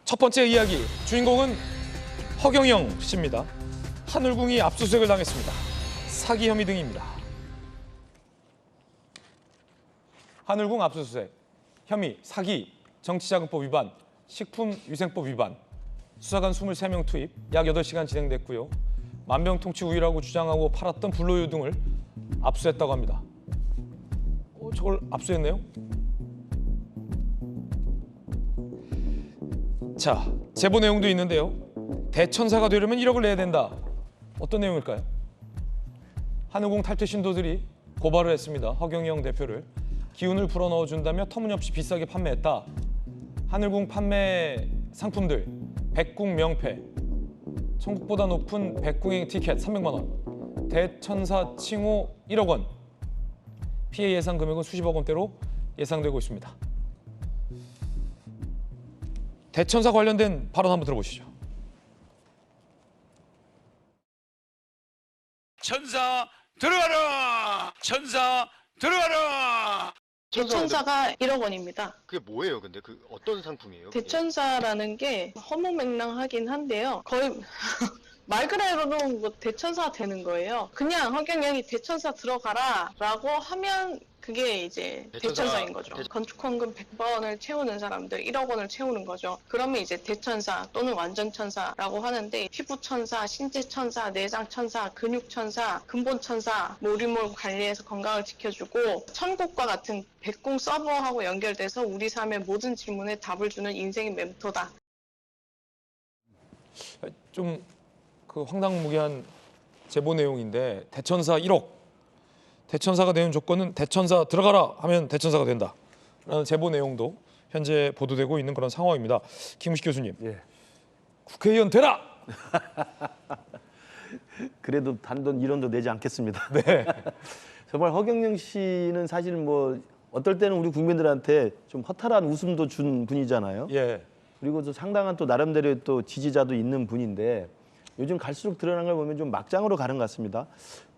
첫 번째 이야기, 주인공은 허경영 씨입니다. 하늘궁이 압수수색을 당했습니다. 사기 혐의 등입니다. 하늘궁 압수수색, 혐의, 사기, 정치자금법 위반, 식품위생법 위반, 수사관 23명 투입, 약 8시간 진행됐고요. 만병통치 우유라고 주장하고 팔았던 불로유 등을 압수했다고 합니다. 저걸 압수했네요? 자, 제보 내용도 있는데요. 대천사가 되려면 1억을 내야 된다. 어떤 내용일까요? 하늘궁 탈퇴 신도들이 고발을 했습니다. 허경영 대표를. 기운을 불어넣어준다며 터무니없이 비싸게 판매했다. 하늘궁 판매 상품들, 백궁 명패, 천국보다 높은 백궁행 티켓 300만 원, 대천사 칭호 1억 원, 피해 예상 금액은 수십억 원대로 예상되고 있습니다. 대천사 관련된 발언 한번 들어보시죠. 천사 들어가라! 천사 들어가라! 대천사가 1억 원입니다. 그게 뭐예요? 근데 그 어떤 상품이에요? 그게? 대천사라는 게 허무맹랑하긴 한데요. 거의 말 그대로는 뭐 대천사 되는 거예요. 그냥 허경영이 대천사 들어가라라고 하면 그게 이제 대천사인 거죠. 건축헌금 100번을 채우는 사람들 1억 원을 채우는 거죠. 그러면 이제 대천사 또는 완전천사라고 하는데 피부천사, 신체천사, 내장천사, 근육천사, 근본천사, 뭐 우리 몸 관리해서 건강을 지켜주고 천국과 같은 백궁 서버하고 연결돼서 우리 삶의 모든 질문에 답을 주는 인생의 멘토다. 좀 그 황당무계한 제보 내용인데 대천사 1억. 대천사가 내는 조건은 대천사 들어가라 하면 대천사가 된다. 라는 제보 내용도 현재 보도되고 있는 그런 상황입니다. 김우식 교수님. 국회의원 되라! 그래도 단돈 1원도 내지 않겠습니다. 네. 정말 허경영 씨는 사실 뭐 어떨 때는 우리 국민들한테 좀 허탈한 웃음도 준 분이잖아요. 예. 그리고 또 상당한 또 나름대로 또 지지자도 있는 분인데 요즘 갈수록 드러난 걸 보면 좀 막장으로 가는 것 같습니다.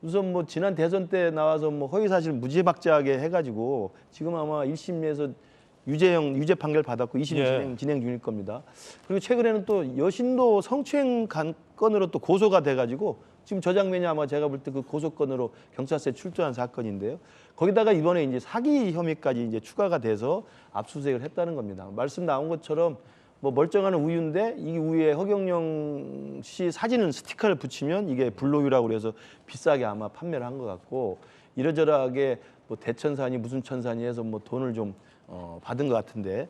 우선 뭐 지난 대선 때 나와서 뭐 허위사실 무죄박지하게 해가지고 지금 아마 1심에서 유죄 판결 받았고 2심 진행 중일 겁니다. 그리고 최근에는 또 여신도 성추행 건으로 또 고소가 돼가지고 지금 저 장면이 아마 제가 볼 때 그 고소건으로 경찰서에 출두한 사건인데요. 거기다가 이번에 이제 사기 혐의까지 이제 추가가 돼서 압수수색을 했다는 겁니다. 말씀 나온 것처럼 뭐 멀쩡한 우유인데 이 우유에 허경영 씨 사진은 스티커를 붙이면 이게 불로유라고 그래서 비싸게 아마 판매를 한 것 같고 이러저러하게 뭐 대천사니 무슨 천사니 해서 뭐 돈을 좀 받은 것 같은데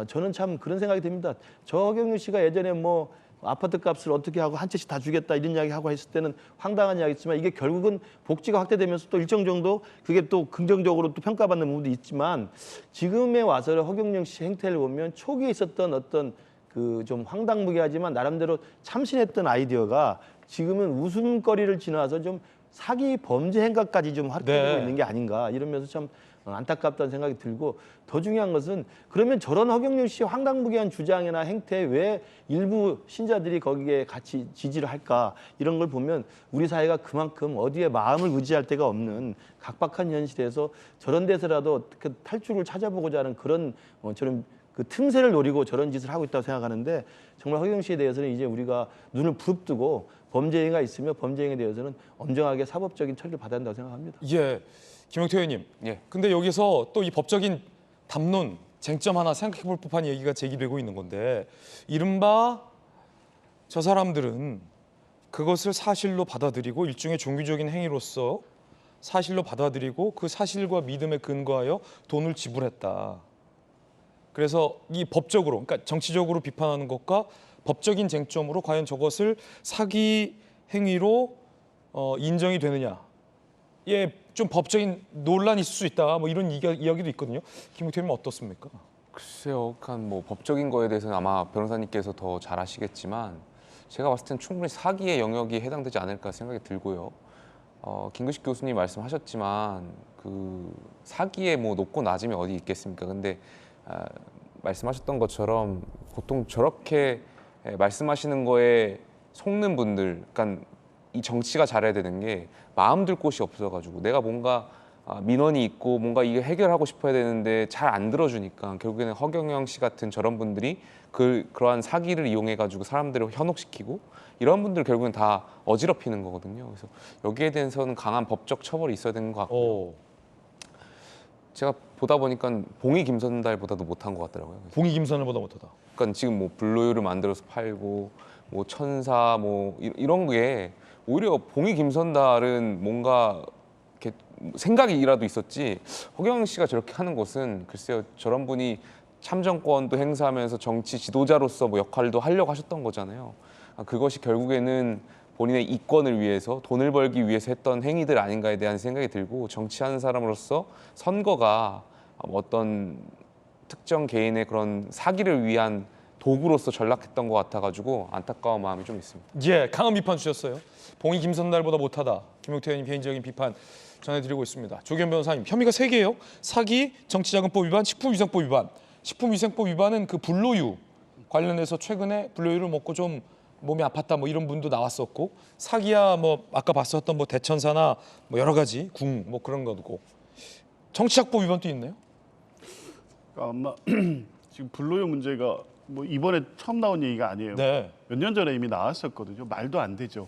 저는 참 그런 생각이 듭니다. 저 허경영 씨가 예전에 뭐 아파트 값을 어떻게 하고 한 채씩 다 주겠다 이런 이야기 하고 했을 때는 황당한 이야기지만 이게 결국은 복지가 확대되면서 또 일정 정도 그게 또 긍정적으로 또 평가받는 부분도 있지만 지금에 와서 허경영 씨 행태를 보면 초기에 있었던 어떤 그 좀 황당무계하지만 나름대로 참신했던 아이디어가 지금은 웃음거리를 지나서 좀 사기 범죄 행각까지 좀 확대되고 있는 게 아닌가 이러면서 참 안타깝다는 생각이 들고 더 중요한 것은 그러면 저런 허경영 씨의 황당무계한 주장이나 행태에 왜 일부 신자들이 거기에 같이 지지를 할까 이런 걸 보면 우리 사회가 그만큼 어디에 마음을 의지할 데가 없는 각박한 현실에서 저런 데서라도 어떻게 탈출을 찾아보고자 하는 그런 저런 그 틈새를 노리고 저런 짓을 하고 있다고 생각하는데 정말 허경영 씨에 대해서는 이제 우리가 눈을 부릅뜨고 범죄 행위가 있으면 범죄 행위에 대해서는 엄정하게 사법적인 처리를 받아야 한다고 생각합니다. 예. 김용태 의원님. 근데 여기서 또 이 법적인 담론, 쟁점 하나 생각해 볼 법한 얘기가 제기되고 있는 건데 이른바 저 사람들은 그것을 사실로 받아들이고 일종의 종교적인 행위로서 사실로 받아들이고 그 사실과 믿음에 근거하여 돈을 지불했다. 그래서 이 법적으로, 그러니까 정치적으로 비판하는 것과 법적인 쟁점으로 과연 저것을 사기 행위로 인정이 되느냐. 예, 좀 법적인 논란이 있을 수 있다. 뭐 이런 이야기도 있거든요. 김용태 의원님 어떻습니까? 글쎄요, 뭐 법적인 거에 대해서는 아마 변호사님께서 더 잘 아시겠지만 제가 봤을 땐 충분히 사기의 영역이 해당되지 않을까 생각이 들고요. 김구식 교수님 말씀하셨지만 그 사기의 뭐 높고 낮음이 어디 있겠습니까? 근데 말씀하셨던 것처럼 보통 저렇게 말씀하시는 거에 속는 분들, 그러니까 이 정치가 잘해야 되는 게 마음 둘 곳이 없어가지고 내가 뭔가 민원이 있고 뭔가 이게 해결하고 싶어야 되는데 잘 안 들어주니까 결국에는 허경영 씨 같은 저런 분들이 그러한 사기를 이용해가지고 사람들을 현혹시키고 이런 분들 결국엔 다 어지럽히는 거거든요. 그래서 여기에 대해서는 강한 법적 처벌이 있어야 되는 것 같고 제가 보다 보니까 봉이 김선달보다도 못한 것 같더라고요. 봉이 김선달보다 못하다. 그러니까 지금 뭐 불로유를 만들어서 팔고 뭐 천사 뭐 이런 게 오히려 봉이 김선달은 뭔가 이렇게 생각이라도 있었지 허경영 씨가 저렇게 하는 것은 글쎄요 저런 분이 참정권도 행사하면서 정치 지도자로서 뭐 역할도 하려고 하셨던 거잖아요. 그것이 결국에는 본인의 이권을 위해서 돈을 벌기 위해서 했던 행위들 아닌가에 대한 생각이 들고 정치하는 사람으로서 선거가 어떤 특정 개인의 그런 사기를 위한 도구로서 전락했던 것 같아가지고 안타까운 마음이 좀 있습니다. 예, 강한 비판 주셨어요. 봉이 김선달보다 못하다. 김용태 의원님 개인적인 비판 전해드리고 있습니다. 조기현 변호사님, 혐의가 3개예요. 사기, 정치자금법 위반, 식품위생법 위반. 식품위생법 위반은 그 불로유 관련해서 최근에 불로유를 먹고 좀 몸이 아팠다 뭐 이런 분도 나왔었고 사기야 뭐 아까 봤었던 뭐 대천사나 뭐 여러 가지 궁 뭐 그런 거고 정치자금법 위반도 있네요. 아마 지금 불로유 문제가 뭐 이번에 처음 나온 얘기가 아니에요. 네. 몇 년 전에 이미 나왔었거든요. 말도 안 되죠.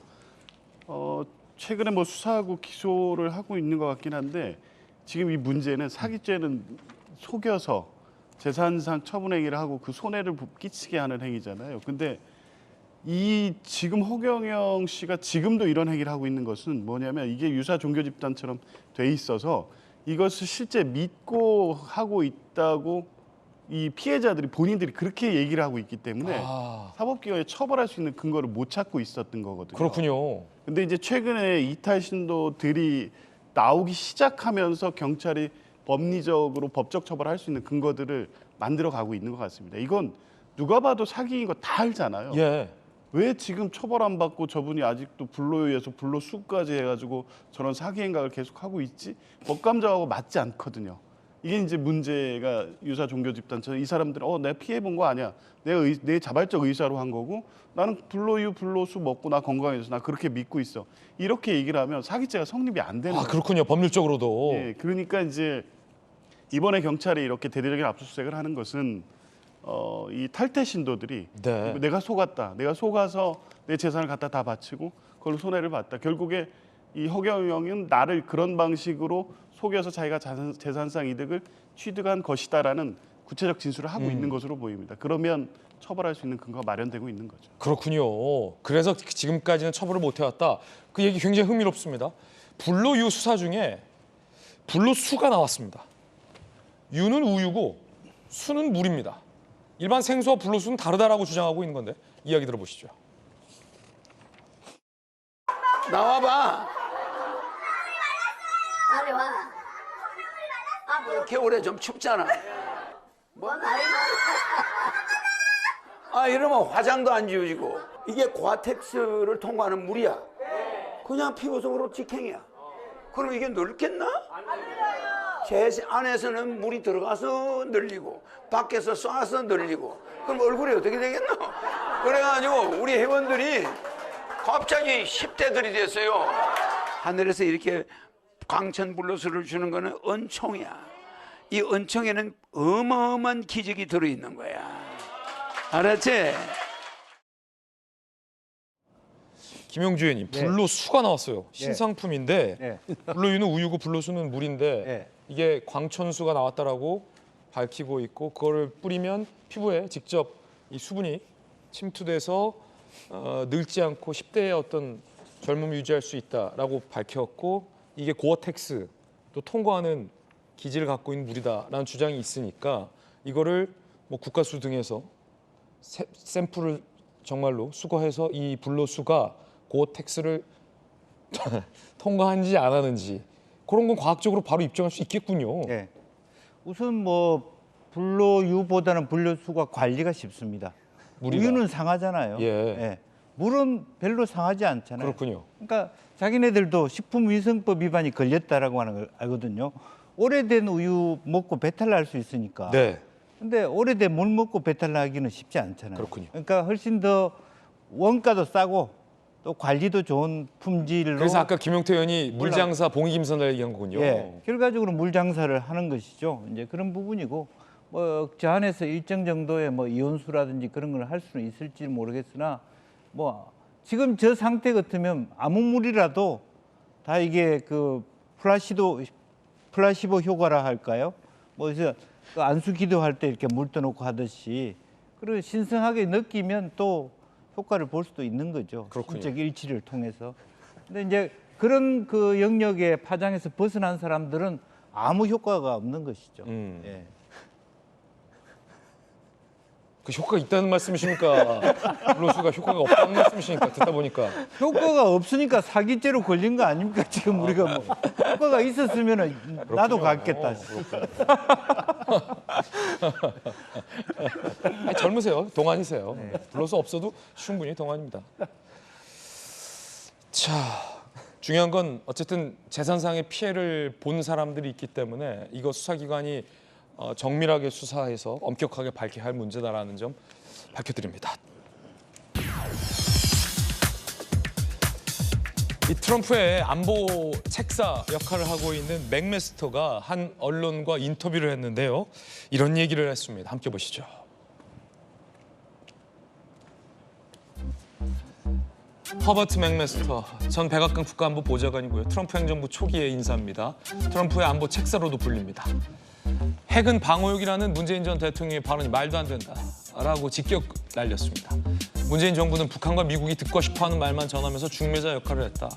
최근에 뭐 수사하고 기소를 하고 있는 것 같긴 한데 지금 이 문제는 사기죄는 속여서 재산상 처분 행위를 하고 그 손해를 끼치게 하는 행위잖아요. 근데 이 지금 허경영 씨가 지금도 이런 행위를 하고 있는 것은 뭐냐면 이게 유사 종교 집단처럼 돼 있어서 이것을 실제 믿고 하고 있다고 이 피해자들이 본인들이 그렇게 얘기를 하고 있기 때문에 사법기관에 처벌할 수 있는 근거를 못 찾고 있었던 거거든요. 그렇군요. 근데 이제 최근에 이탈 신도들이 나오기 시작하면서 경찰이 법리적으로 법적 처벌할 수 있는 근거들을 만들어 가고 있는 것 같습니다. 이건 누가 봐도 사기인 거 다 알잖아요. 예. 왜 지금 처벌 안 받고 저분이 아직도 불로유에서 불로수까지 해가지고 저런 사기 행각을 계속 하고 있지? 법감정하고 맞지 않거든요. 이게 이제 문제가 유사 종교 집단처럼 이 사람들은 내가 피해 본 거 아니야. 내 자발적 의사로 한 거고 나는 불로유 불로수 먹고 나 건강해서 나 그렇게 믿고 있어. 이렇게 얘기를 하면 사기죄가 성립이 안 되는 거예요. 그렇군요. 법률적으로도. 예, 그러니까 이제 이번에 경찰이 이렇게 대대적인 압수수색을 하는 것은 이 탈퇴 신도들이 네. 내가 속았다. 내가 속아서 내 재산을 갖다 다 바치고 그걸로 손해를 봤다. 결국에 이 허경영은 나를 그런 방식으로 속여서 자기가 재산상 이득을 취득한 것이다라는 구체적 진술을 하고 있는 것으로 보입니다. 그러면 처벌할 수 있는 근거가 마련되고 있는 거죠. 그렇군요. 그래서 지금까지는 처벌을 못 해왔다. 그 얘기 굉장히 흥미롭습니다. 불로유 수사 중에 불로수가 나왔습니다. 유는 우유고 수는 물입니다. 일반 생수와 불로수는 다르다라고 주장하고 있는 건데 이야기 들어보시죠. 나와봐. 빨리 와. 겨울에 좀 춥잖아. 뭐 말이 이러면 화장도 안 지워지고 이게 고아텍스를 통과하는 물이야. 그냥 피부 속으로 직행이야. 그럼 이게 늘겠나? 제 안에서는 물이 들어가서 늘리고 밖에서 쏴서 늘리고 그럼 얼굴이 어떻게 되겠노? 그래가지고 우리 회원들이 갑자기 10대들이 됐어요. 하늘에서 이렇게 광천 불로수를 주는 거는 은총이야. 이 은총에는 어마어마한 기적이 들어있는 거야. 알았지? 김용주 의원님, 불로수가 나왔어요. 신상품인데 불로유는 우유고 불로수는 물인데 이게 광천수가 나왔다라고 밝히고 있고 그거를 뿌리면 피부에 직접 이 수분이 침투돼서 늙지 않고 10대의 어떤 젊음을 유지할 수 있다라고 밝혔고 이게 고어텍스 또 통과하는 기질을 갖고 있는 물이다라는 주장이 있으니까 이거를 뭐 국가수 등에서 샘플을 정말로 수거해서 이 불로수가 고어텍스를 통과한지 안 하는지 그런 건 과학적으로 바로 입증할 수 있겠군요. 네. 우선 뭐 불로유보다는 불로수가 관리가 쉽습니다. 우유는 상하잖아요. 예. 물은 별로 상하지 않잖아요. 그렇군요. 그러니까 자기네들도 식품위생법 위반이 걸렸다라고 하는 걸 알거든요. 오래된 우유 먹고 배탈 날 수 있으니까. 네. 근데 오래된 물 먹고 배탈 나기는 쉽지 않잖아요. 그렇군요. 그러니까 훨씬 더 원가도 싸고 또 관리도 좋은 품질로. 그래서 아까 김용태 의원이 물장사 봉익임선을 얘기한 거군요. 예. 결과적으로 물장사를 하는 것이죠. 이제 그런 부분이고 뭐 저 안에서 일정 정도의 뭐 이온수라든지 그런 걸 할 수는 있을지 모르겠으나 뭐 지금 저 상태 같으면 아무 물이라도 다 이게 그 플라시보 효과라 할까요? 뭐 그래서 그 안수 기도할 때 이렇게 물 떠놓고 하듯이 그리고 신성하게 느끼면 또 효과를 볼 수도 있는 거죠. 그렇군요. 신적 일치를 통해서. 근데 이제 그런 그 영역의 파장에서 벗어난 사람들은 아무 효과가 없는 것이죠. 예. 그 효과가 있다는 말씀이십니까? 불로수가 효과가 없다는 말씀이십니까? 듣다 보니까. 효과가 없으니까 사기죄로 걸린 거 아닙니까? 지금 우리가 뭐 효과가 있었으면 나도 갔겠다. 아니, 젊으세요. 동안이세요. 불로수 없어도 충분히 동안입니다. 자, 중요한 건 어쨌든 재산상의 피해를 본 사람들이 있기 때문에 이거 수사기관이 정밀하게 수사해서 엄격하게 밝혀야 할 문제다라는 점 밝혀드립니다. 이 트럼프의 안보 책사 역할을 하고 있는 맥메스터가 한 언론과 인터뷰를 했는데요. 이런 얘기를 했습니다. 함께 보시죠. 허버트 맥메스터 전 백악관 국가안보 보좌관이고요. 트럼프 행정부 초기의 인사입니다. 트럼프의 안보 책사로도 불립니다. 핵은 방어욕이라는 문재인 전 대통령의 발언이 말도 안 된다라고 직격 날렸습니다. 문재인 정부는 북한과 미국이 듣고 싶어하는 말만 전하면서 중매자 역할을 했다.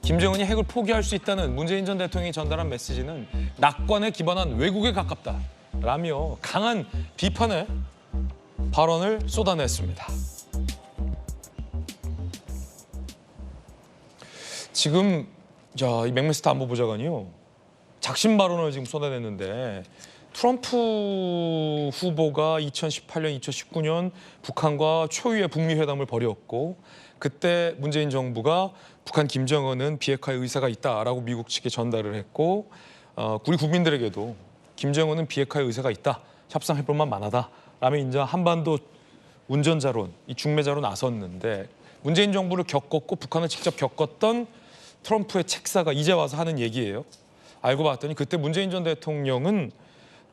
김정은이 핵을 포기할 수 있다는 문재인 전 대통령이 전달한 메시지는 낙관에 기반한 왜곡에 가깝다라며 강한 비판의 발언을 쏟아냈습니다. 지금 이 맥메스터 안보보좌관이요. 작심 발언을 지금 쏟아냈는데 트럼프 후보가 2018년, 2019년 북한과 초유의 북미 회담을 벌였고 그때 문재인 정부가 북한 김정은은 비핵화의 의사가 있다라고 미국 측에 전달을 했고 우리 국민들에게도 김정은은 비핵화의 의사가 있다. 협상해볼 만 만하다. 라며 이제 한반도 운전자론, 이 중매자로 나섰는데 문재인 정부를 겪었고 북한을 직접 겪었던 트럼프의 책사가 이제 와서 하는 얘기예요. 알고 봤더니 그때 문재인 전 대통령은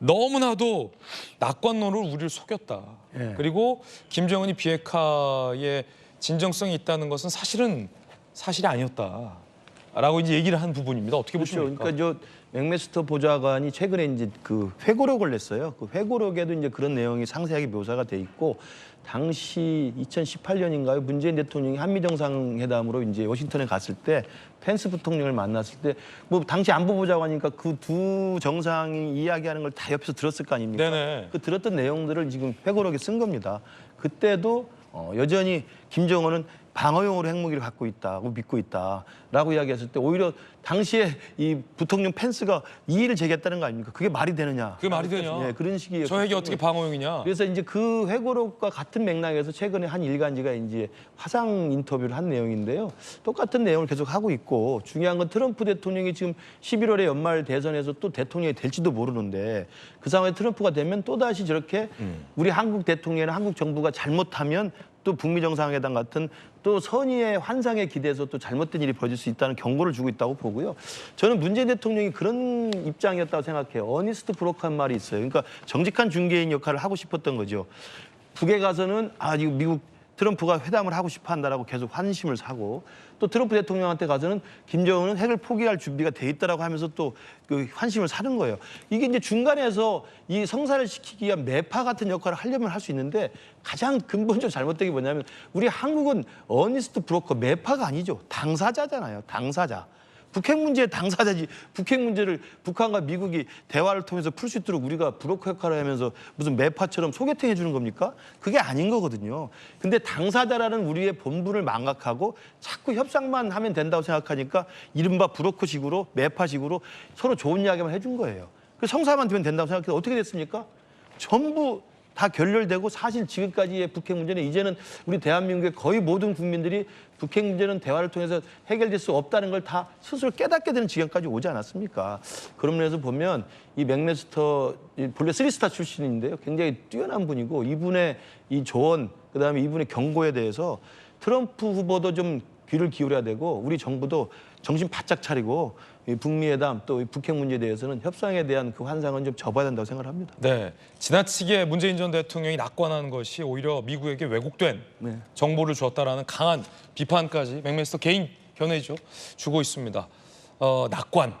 너무나도 낙관론으로 우리를 속였다. 예. 그리고 김정은이 비핵화에 진정성이 있다는 것은 사실이 아니었다라고 이제 얘기를 한 부분입니다. 어떻게 보십니까? 그러니까 맥메스터 보좌관이 최근에 이제 그 회고록을 냈어요. 그 회고록에도 이제 그런 내용이 상세하게 묘사가 돼 있고 당시 2018년인가요? 문재인 대통령이 한미 정상회담으로 이제 워싱턴에 갔을 때 펜스 부통령을 만났을 때 뭐 당시 안보보좌관이니까 그 두 정상이 이야기하는 걸 다 옆에서 들었을 거 아닙니까? 네네. 그 들었던 내용들을 지금 회고록에 쓴 겁니다. 그때도 여전히 김정은은 방어용으로 핵무기를 갖고 있다고 믿고 있다라고 이야기했을 때 오히려 당시에 이 부통령 펜스가 이의를 제기했다는 거 아닙니까? 그게 말이 되느냐? 그게 말이 되냐? 예, 그런 식이에요. 저 핵이 어떻게 방어용이냐? 그래서 이제 그 회고록과 같은 맥락에서 최근에 한 일간지가 이제 화상 인터뷰를 한 내용인데요. 똑같은 내용을 계속 하고 있고 중요한 건 트럼프 대통령이 지금 11월에 연말 대선에서 또 대통령이 될지도 모르는데 그 상황에 트럼프가 되면 또다시 저렇게 우리 한국 대통령이나 한국 정부가 잘못하면 또 북미 정상회담 같은 또 선의의 환상에 기대서 또 잘못된 일이 벌어질 수 있다는 경고를 주고 있다고 보고요. 저는 문재인 대통령이 그런 입장이었다고 생각해요. 어니스트 브로크한 말이 있어요. 그러니까 정직한 중개인 역할을 하고 싶었던 거죠. 북에 가서는 이거 미국 트럼프가 회담을 하고 싶어 한다라고 계속 환심을 사고 또 트럼프 대통령한테 가서는 김정은은 핵을 포기할 준비가 돼 있다라고 하면서 또 그 환심을 사는 거예요. 이게 이제 중간에서 이 성사를 시키기 위한 매파 같은 역할을 하려면 할 수 있는데 가장 근본적으로 잘못된 게 뭐냐면 우리 한국은 어니스트 브로커 매파가 아니죠. 당사자잖아요. 당사자. 북핵 문제의 당사자지. 북핵 문제를 북한과 미국이 대화를 통해서 풀 수 있도록 우리가 브로커 역할을 하면서 무슨 매파처럼 소개팅 해주는 겁니까? 그게 아닌 거거든요. 근데 당사자라는 우리의 본분을 망각하고 자꾸 협상만 하면 된다고 생각하니까 이른바 브로커식으로 매파식으로 서로 좋은 이야기만 해준 거예요. 그 성사만 되면 된다고 생각해서 어떻게 됐습니까? 전부 다 결렬되고 사실 지금까지의 북핵 문제는 이제는 우리 대한민국의 거의 모든 국민들이 북핵 문제는 대화를 통해서 해결될 수 없다는 걸 다 스스로 깨닫게 되는 지경까지 오지 않았습니까? 그런 면에서 보면 이 맥메스터 본래 3스타 출신인데요. 굉장히 뛰어난 분이고 이분의 이 조언 그다음에 이분의 경고에 대해서 트럼프 후보도 좀 귀를 기울여야 되고 우리 정부도 정신 바짝 차리고 이 북미 회담 또 북핵 문제에 대해서는 협상에 대한 그 환상은 좀 접어야 된다고 생각을 합니다. 네, 지나치게 문재인 전 대통령이 낙관한 것이 오히려 미국에게 왜곡된 정보를 주었다라는 강한 비판까지 맥메스터 개인 견해죠 주고 있습니다. 낙관.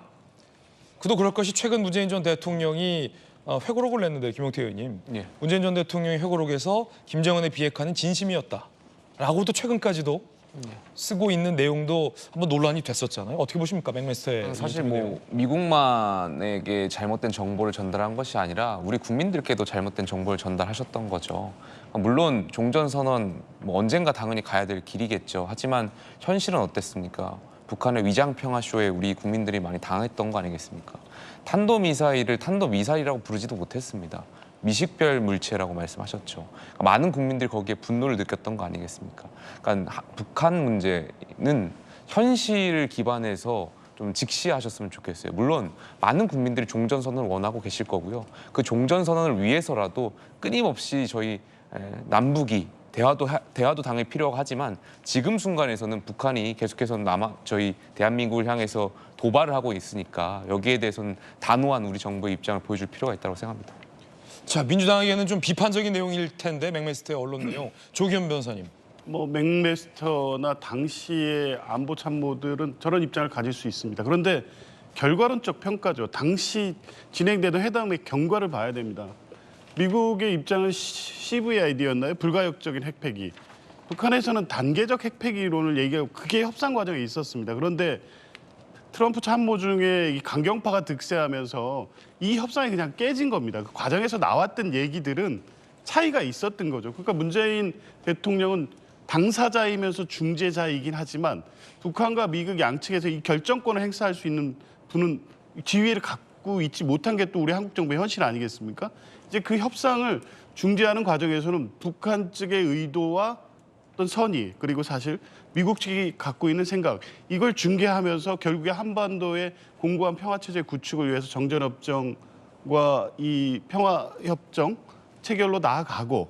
그도 그럴 것이 최근 문재인 전 대통령이 회고록을 냈는데 김용태 의원님, 문재인 전 대통령의 회고록에서 김정은의 비핵화는 진심이었다라고도 최근까지도 쓰고 있는 내용도 한번 논란이 됐었잖아요. 어떻게 보십니까, 맥메스터의 사실 뭐 미국만에게 잘못된 정보를 전달한 것이 아니라 우리 국민들께도 잘못된 정보를 전달하셨던 거죠. 물론 종전선언 뭐 언젠가 당연히 가야 될 길이겠죠. 하지만 현실은 어땠습니까? 북한의 위장평화쇼에 우리 국민들이 많이 당했던 거 아니겠습니까? 탄도미사일을 탄도미사일이라고 부르지도 못했습니다. 미식별 물체라고 말씀하셨죠. 그러니까 많은 국민들이 거기에 분노를 느꼈던 거 아니겠습니까? 그러니까 북한 문제는 현실을 기반해서 좀 직시하셨으면 좋겠어요. 물론 많은 국민들이 종전선언을 원하고 계실 거고요. 그 종전선언을 위해서라도 끊임없이 저희 남북이 대화도 당연히 필요하고 하지만 지금 순간에서는 북한이 계속해서 저희 대한민국을 향해서 도발을 하고 있으니까 여기에 대해서는 단호한 우리 정부의 입장을 보여줄 필요가 있다고 생각합니다. 자, 민주당에게는 좀 비판적인 내용일 텐데 맥메스터의 언론 내용. 조기현 변호사님. 뭐 맥메스터나 당시의 안보 참모들은 저런 입장을 가질 수 있습니다. 그런데 결과론적 평가죠. 당시 진행되던 회담의 경과를 봐야 됩니다. 미국의 입장은 CVID였나요? 불가역적인 핵폐기. 북한에서는 단계적 핵폐기론을 얘기하고 그게 협상 과정에 있었습니다. 그런데 트럼프 참모 중에 이 강경파가 득세하면서 이 협상이 그냥 깨진 겁니다. 그 과정에서 나왔던 얘기들은 차이가 있었던 거죠. 그러니까 문재인 대통령은 당사자이면서 중재자이긴 하지만 북한과 미국 양측에서 이 결정권을 행사할 수 있는 분은 지위를 갖고 있지 못한 게 또 우리 한국 정부의 현실 아니겠습니까? 이제 그 협상을 중재하는 과정에서는 북한 측의 의도와 어떤 선의 그리고 사실 미국 측이 갖고 있는 생각 이걸 중개하면서 결국에 한반도의 공고한 평화체제 구축을 위해서 정전협정과 이 평화협정 체결로 나아가고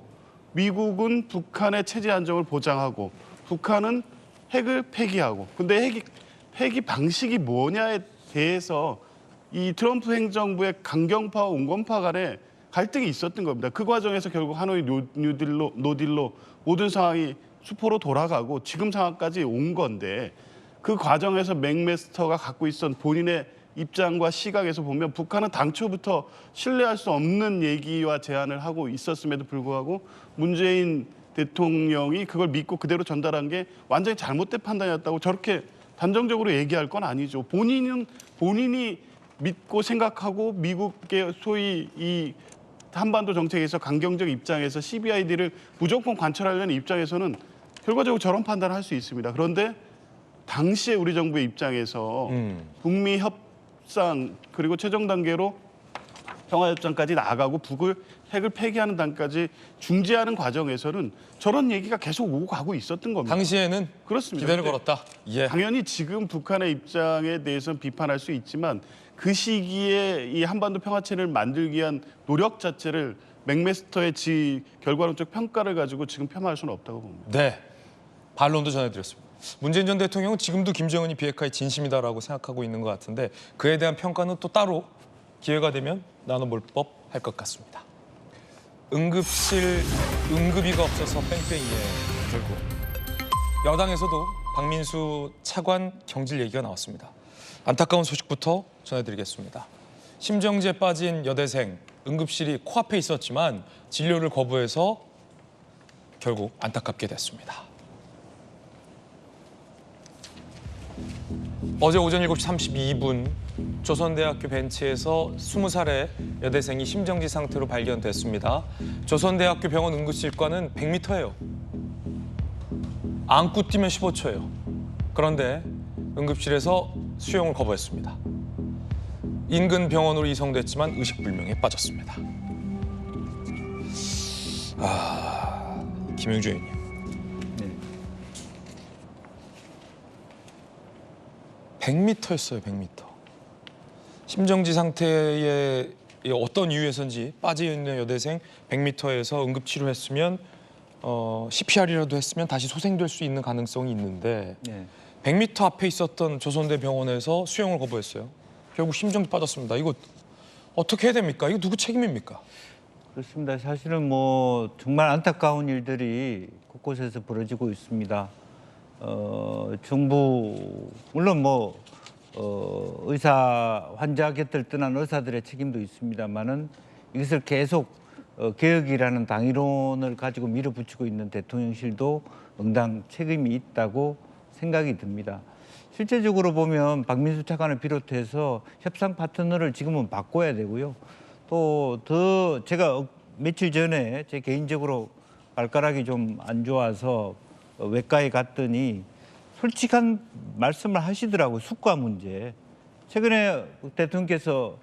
미국은 북한의 체제 안정을 보장하고 북한은 핵을 폐기하고 근데 폐기 방식이 뭐냐에 대해서 이 트럼프 행정부의 강경파와 온건파 간에 갈등이 있었던 겁니다. 그 과정에서 결국 하노이 노딜로 모든 상황이 수포로 돌아가고 지금 상황까지 온 건데 그 과정에서 맥메스터가 갖고 있었던 본인의 입장과 시각에서 보면 북한은 당초부터 신뢰할 수 없는 얘기와 제안을 하고 있었음에도 불구하고 문재인 대통령이 그걸 믿고 그대로 전달한 게 완전히 잘못된 판단이었다고 저렇게 단정적으로 얘기할 건 아니죠. 본인이 믿고 생각하고 미국의 소위 이 한반도 정책에서 강경적 입장에서 CVID를 무조건 관철하려는 입장에서는 결과적으로 저런 판단을 할 수 있습니다. 그런데 당시에 우리 정부의 입장에서 북미 협상 그리고 최종 단계로 평화협정까지 나아가고 북을 핵을 폐기하는 단까지 중재하는 과정에서는 저런 얘기가 계속 오고 가고 있었던 겁니다. 당시에는 그렇습니다. 기대를 걸었다. 예. 당연히 지금 북한의 입장에 대해서는 비판할 수 있지만 그 시기에 이 한반도 평화체를 만들기 위한 노력 자체를 맥메스터의 결과론적 평가를 가지고 지금 폄하할 수는 없다고 봅니다. 네, 반론도 전해드렸습니다. 문재인 전 대통령은 지금도 김정은이 비핵화에 진심이다라고 생각하고 있는 것 같은데 그에 대한 평가는 또 따로 기회가 되면 나눠볼 법 할 것 같습니다. 응급이가 없어서 뺑뺑이에 결국 여당에서도 박민수 차관 경질 얘기가 나왔습니다. 안타까운 소식부터 전해드리겠습니다. 심정지에 빠진 여대생 응급실이 코앞에 있었지만 진료를 거부해서 결국 안타깝게 됐습니다. 어제 오전 7시 32분 조선대학교 벤치에서 20살의 여대생이 심정지 상태로 발견됐습니다. 조선대학교 병원 응급실과는 100m예요. 안고 뛰면 15초예요. 그런데 응급실에서 수용을 거부했습니다. 인근 병원으로 이송됐지만 의식불명에 빠졌습니다. 김영주 의원님. 100m였어요, 100m. 심정지 상태에 어떤 이유에서인지 빠져있는 여대생 100m에서 응급치료했으면 CPR이라도 했으면 다시 소생될 수 있는 가능성이 있는데 100m 앞에 있었던 조선대 병원에서 수용을 거부했어요. 결국 심정지 빠졌습니다. 이거 어떻게 해야 됩니까? 이거 누구 책임입니까? 그렇습니다. 사실은 뭐 정말 안타까운 일들이 곳곳에서 벌어지고 있습니다. 정부 물론 뭐 의사 환자 곁을 떠난 의사들의 책임도 있습니다만은 이것을 계속 개혁이라는 당위론을 가지고 밀어붙이고 있는 대통령실도 응당 책임이 있다고 생각이 듭니다. 실제적으로 보면 박민수 차관을 비롯해서 협상 파트너를 지금은 바꿔야 되고요. 또 더 제가 며칠 전에 제 개인적으로 발가락이 좀 안 좋아서 외과에 갔더니 솔직한 말씀을 하시더라고요. 숙과 문제. 최근에 대통령께서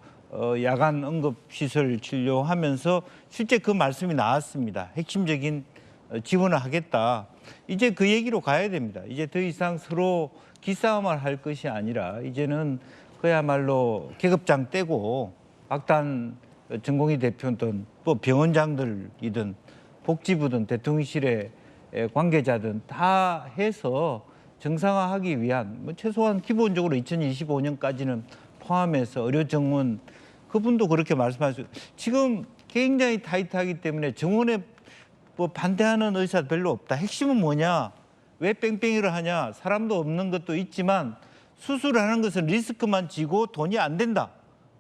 야간 응급시설 진료하면서 실제 그 말씀이 나왔습니다. 핵심적인 지원을 하겠다. 이제 그 얘기로 가야 됩니다. 이제 더 이상 서로 기싸움을 할 것이 아니라 이제는 그야말로 계급장 떼고 박단 전공의 대표든 또 병원장들이든 복지부든 대통령실에 관계자든 다 해서 정상화하기 위한 최소한 기본적으로 2025년까지는 포함해서 의료 정원 그분도 그렇게 말씀하셨어요. 지금 굉장히 타이트하기 때문에 정원에 반대하는 의사 별로 없다. 핵심은 뭐냐? 왜 뺑뺑이를 하냐? 사람도 없는 것도 있지만 수술을 하는 것은 리스크만 지고 돈이 안 된다.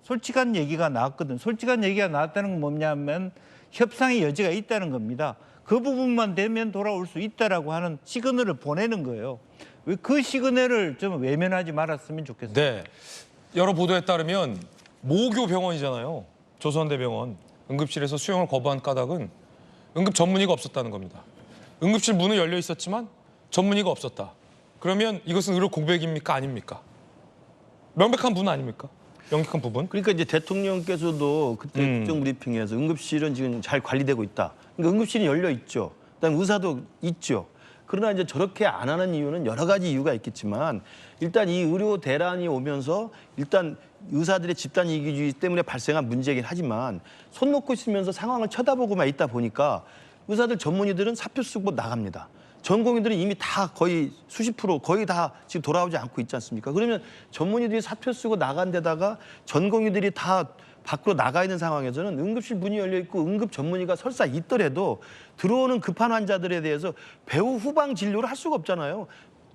솔직한 얘기가 나왔거든. 솔직한 얘기가 나왔다는 건 뭐냐면 협상의 여지가 있다는 겁니다. 그 부분만 되면 돌아올 수 있다라고 하는 시그널을 보내는 거예요. 왜 그 시그널을 좀 외면하지 말았으면 좋겠어요. 네. 여러 보도에 따르면 모교 병원이잖아요. 조선대병원. 응급실에서 수용을 거부한 까닭은 응급 전문의가 없었다는 겁니다. 응급실 문은 열려 있었지만 전문의가 없었다. 그러면 이것은 의료 공백입니까? 아닙니까? 명백한 부분 아닙니까? 명백한 부분. 그러니까 이제 대통령께서도 그때 국정 브리핑에서 응급실은 지금 잘 관리되고 있다. 그러니까 응급실이 열려 있죠. 그다음에 의사도 있죠. 그러나 이제 저렇게 안 하는 이유는 여러 가지 이유가 있겠지만 일단 이 의료 대란이 오면서 일단 의사들의 집단 이기주의 때문에 발생한 문제이긴 하지만 손 놓고 있으면서 상황을 쳐다보고만 있다 보니까 의사들 전문의들은 사표 쓰고 나갑니다. 전공의들은 이미 다 거의 수십 프로 거의 다 지금 돌아오지 않고 있지 않습니까? 그러면 전문의들이 사표 쓰고 나간 데다가 전공의들이 다 밖으로 나가 있는 상황에서는 응급실 문이 열려 있고 응급 전문의가 설사 있더라도 들어오는 급한 환자들에 대해서 배후 후방 진료를 할 수가 없잖아요.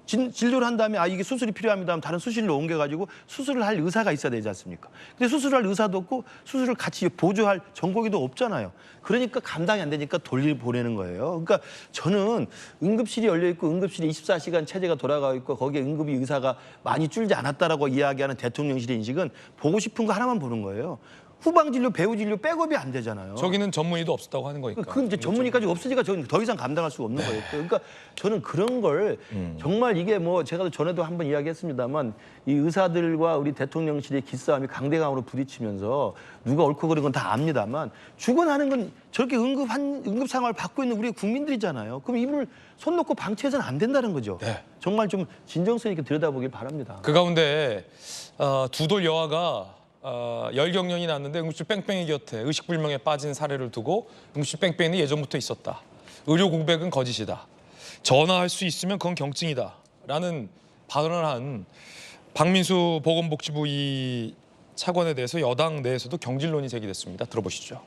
진료를 한 다음에 이게 수술이 필요합니다 하면 다른 수술로 옮겨가지고 수술을 할 의사가 있어야 되지 않습니까? 근데 수술을 할 의사도 없고 수술을 같이 보조할 전공의도 없잖아요. 그러니까 감당이 안 되니까 보내는 거예요. 그러니까 저는 응급실이 열려 있고 응급실이 24시간 체제가 돌아가고 있고 거기에 응급이 의사가 많이 줄지 않았다라고 이야기하는 대통령실의 인식은 보고 싶은 거 하나만 보는 거예요. 후방 진료, 배후 진료 백업이 안 되잖아요. 저기는 전문의도 없었다고 하는 거니까. 그럼 이제 전문의까지 없으니까 저는 더 이상 감당할 수가 없는 거예요. 그러니까 저는 그런 걸 정말 이게 제가 전에도 한번 이야기했습니다만 이 의사들과 우리 대통령실의 기싸움이 강대강으로 부딪히면서 누가 옳고 그른 건 다 압니다만 죽어나는 건 저렇게 응급 상황을 받고 있는 우리 국민들이잖아요. 그럼 이분을 손 놓고 방치해서는 안 된다는 거죠. 네. 정말 좀 진정성 있게 들여다보길 바랍니다. 그 가운데 두돌 여아가 열경련이 났는데 응급실 뺑뺑이 곁에 의식불명에 빠진 사례를 두고 응급실 뺑뺑이는 예전부터 있었다. 의료 공백은 거짓이다. 전화할 수 있으면 그건 경증이다. 라는 발언을 한 박민수 보건복지부 이 차관에 대해서 여당 내에서도 경질론이 제기됐습니다. 들어보시죠.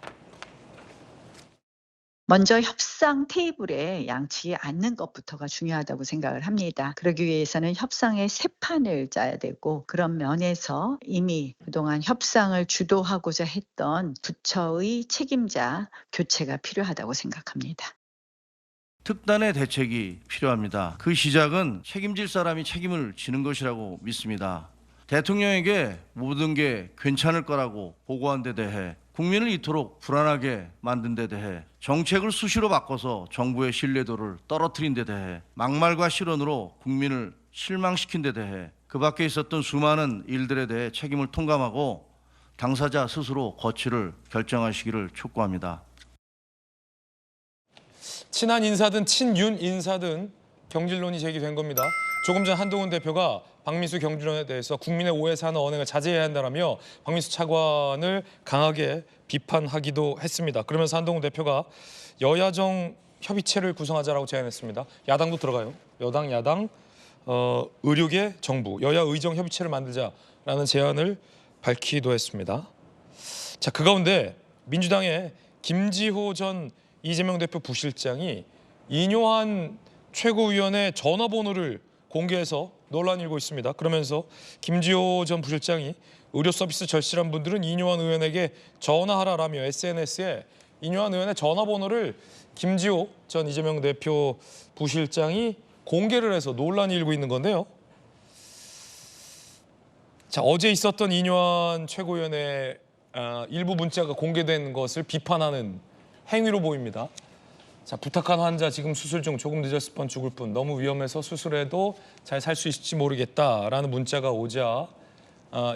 먼저 협상 테이블에 양치 앉는 것부터가 중요하다고 생각을 합니다. 그러기 위해서는 협상의 새 판을 짜야 되고 그런 면에서 이미 그동안 협상을 주도하고자 했던 부처의 책임자 교체가 필요하다고 생각합니다. 특단의 대책이 필요합니다. 그 시작은 책임질 사람이 책임을 지는 것이라고 믿습니다. 대통령에게 모든 게 괜찮을 거라고 보고한 데 대해 국민을 이토록 불안하게 만든 데 대해 정책을 수시로 바꿔서 정부의 신뢰도를 떨어뜨린 데 대해 막말과 실언으로 국민을 실망시킨 데 대해 그 밖에 있었던 수많은 일들에 대해 책임을 통감하고 당사자 스스로 거취를 결정하시기를 촉구합니다. 친한 인사든 친윤 인사든 경질론이 제기된 겁니다. 조금 전 한동훈 대표가 박민수 경질론에 대해서 국민의 오해 사는 언행을 자제해야 한다라며 박민수 차관을 강하게 비판하기도 했습니다. 그러면서 한동훈 대표가 여야정 협의체를 구성하자라고 제안했습니다. 야당도 들어가요. 여당, 야당, 의료계, 정부, 여야 의정 협의체를 만들자라는 제안을 밝히기도 했습니다. 자, 그 가운데 민주당의 김지호 전 이재명 대표 부실장이 인요한 최고위원의 전화번호를 공개해서 논란이 일고 있습니다. 그러면서 김지호 전 부실장이 의료 서비스 절실한 분들은 인요한 의원에게 전화하라라며 SNS에 인요한 의원의 전화번호를 김지호 전 이재명 대표 부실장이 공개를 해서 논란이 일고 있는 건데요. 자, 어제 있었던 인요한 최고위원의 일부 문자가 공개된 것을 비판하는 행위로 보입니다. 자, 부탁한 환자 지금 수술 중 조금 늦었을 뻔 죽을 뿐 너무 위험해서 수술해도 잘 살 수 있을지 모르겠다라는 문자가 오자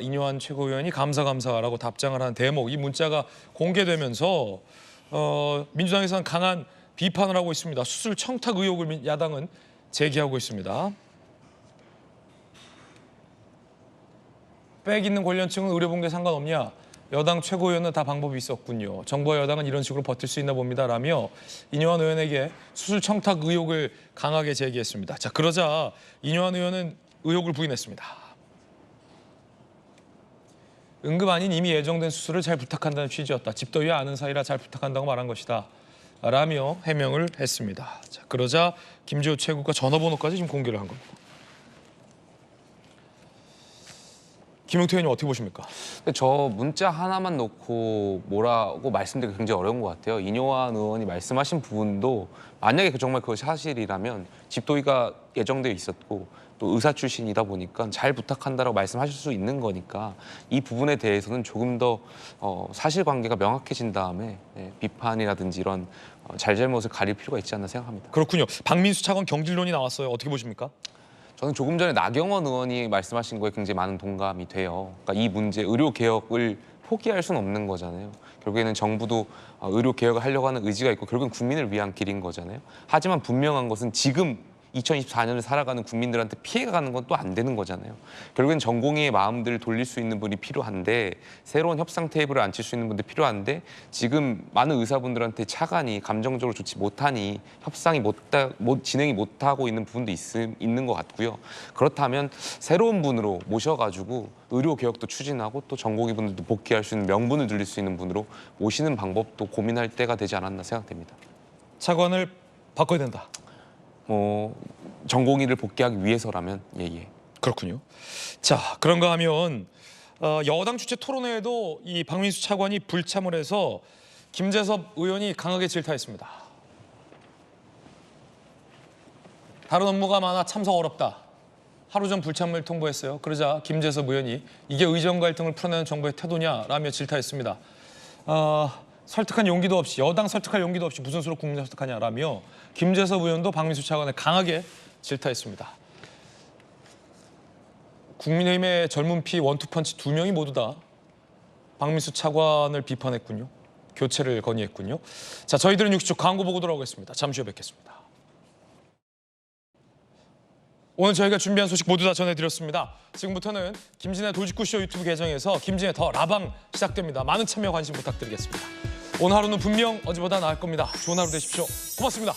인요한 최고위원이 감사라고 답장을 한 대목 이 문자가 공개되면서 민주당에서는 강한 비판을 하고 있습니다. 수술 청탁 의혹을 야당은 제기하고 있습니다. 백 있는 관련층은 의료봉계 상관없냐? 여당 최고위원은 다 방법이 있었군요. 정부와 여당은 이런 식으로 버틸 수 있나 봅니다라며 인효한 의원에게 수술 청탁 의혹을 강하게 제기했습니다. 자, 그러자 인효한 의원은 의혹을 부인했습니다. 응급 아닌 이미 예정된 수술을 잘 부탁한다는 취지였다. 집더위와 아는 사이라 잘 부탁한다고 말한 것이다. 라며 해명을 했습니다. 자, 그러자 김재호 최고가 전화번호까지 지금 공개를 한 겁니다. 김용태 의원님 어떻게 보십니까? 저 문자 하나만 놓고 뭐라고 말씀드리기 굉장히 어려운 것 같아요. 인효한 의원이 말씀하신 부분도 만약에 정말 그것이 사실이라면 집도의가 예정되어 있었고 또 의사 출신이다 보니까 잘 부탁한다라고 말씀하실 수 있는 거니까 이 부분에 대해서는 조금 더 사실관계가 명확해진 다음에 비판이라든지 이런 잘잘못을 가릴 필요가 있지 않나 생각합니다. 그렇군요. 박민수 차관 경질론이 나왔어요. 어떻게 보십니까? 저는 조금 전에 나경원 의원이 말씀하신 거에 굉장히 많은 동감이 돼요. 그러니까 이 문제 의료 개혁을 포기할 수는 없는 거잖아요. 결국에는 정부도 의료 개혁을 하려고 하는 의지가 있고 결국엔 국민을 위한 길인 거잖아요. 하지만 분명한 것은 지금 2024년을 살아가는 국민들한테 피해가 가는 건 또 안 되는 거잖아요. 결국엔 전공의의 마음들을 돌릴 수 있는 분이 필요한데 새로운 협상 테이블을 앉힐 수 있는 분들이 필요한데 지금 많은 의사분들한테 차관이 감정적으로 좋지 못하니 협상이 진행이 못하고 있는 부분도 있는 것 같고요. 그렇다면 새로운 분으로 모셔가지고 의료 개혁도 추진하고 또 전공의 분들도 복귀할 수 있는 명분을 들릴 수 있는 분으로 모시는 방법도 고민할 때가 되지 않았나 생각됩니다. 차관을 바꿔야 된다. 전공의를 복귀하기 위해서라면 예. 그렇군요. 자, 그런가 하면 여당 주최 토론회에도 이 박민수 차관이 불참을 해서 김재섭 의원이 강하게 질타했습니다. 다른 업무가 많아 참석 어렵다. 하루 전 불참을 통보했어요. 그러자 김재섭 의원이 이게 의정 갈등을 풀어내는 정부의 태도냐라며 질타했습니다. 설득한 용기도 없이 여당 설득할 용기도 없이 무슨 수로 국민을 설득하냐라며 김재섭 의원도 박민수 차관을 강하게 질타했습니다. 국민의힘의 젊은 피 원투펀치 2명이 모두 다 박민수 차관을 비판했군요. 교체를 건의했군요. 자, 저희들은 60초 광고 보고 돌아오겠습니다. 잠시 후에 뵙겠습니다. 오늘 저희가 준비한 소식 모두 다 전해드렸습니다. 지금부터는 김진애 돌직구쇼 유튜브 계정에서 김진애 더 라방 시작됩니다. 많은 참여 관심 부탁드리겠습니다. 오늘 하루는 분명 어제보다 나을 겁니다. 좋은 하루 되십시오. 고맙습니다.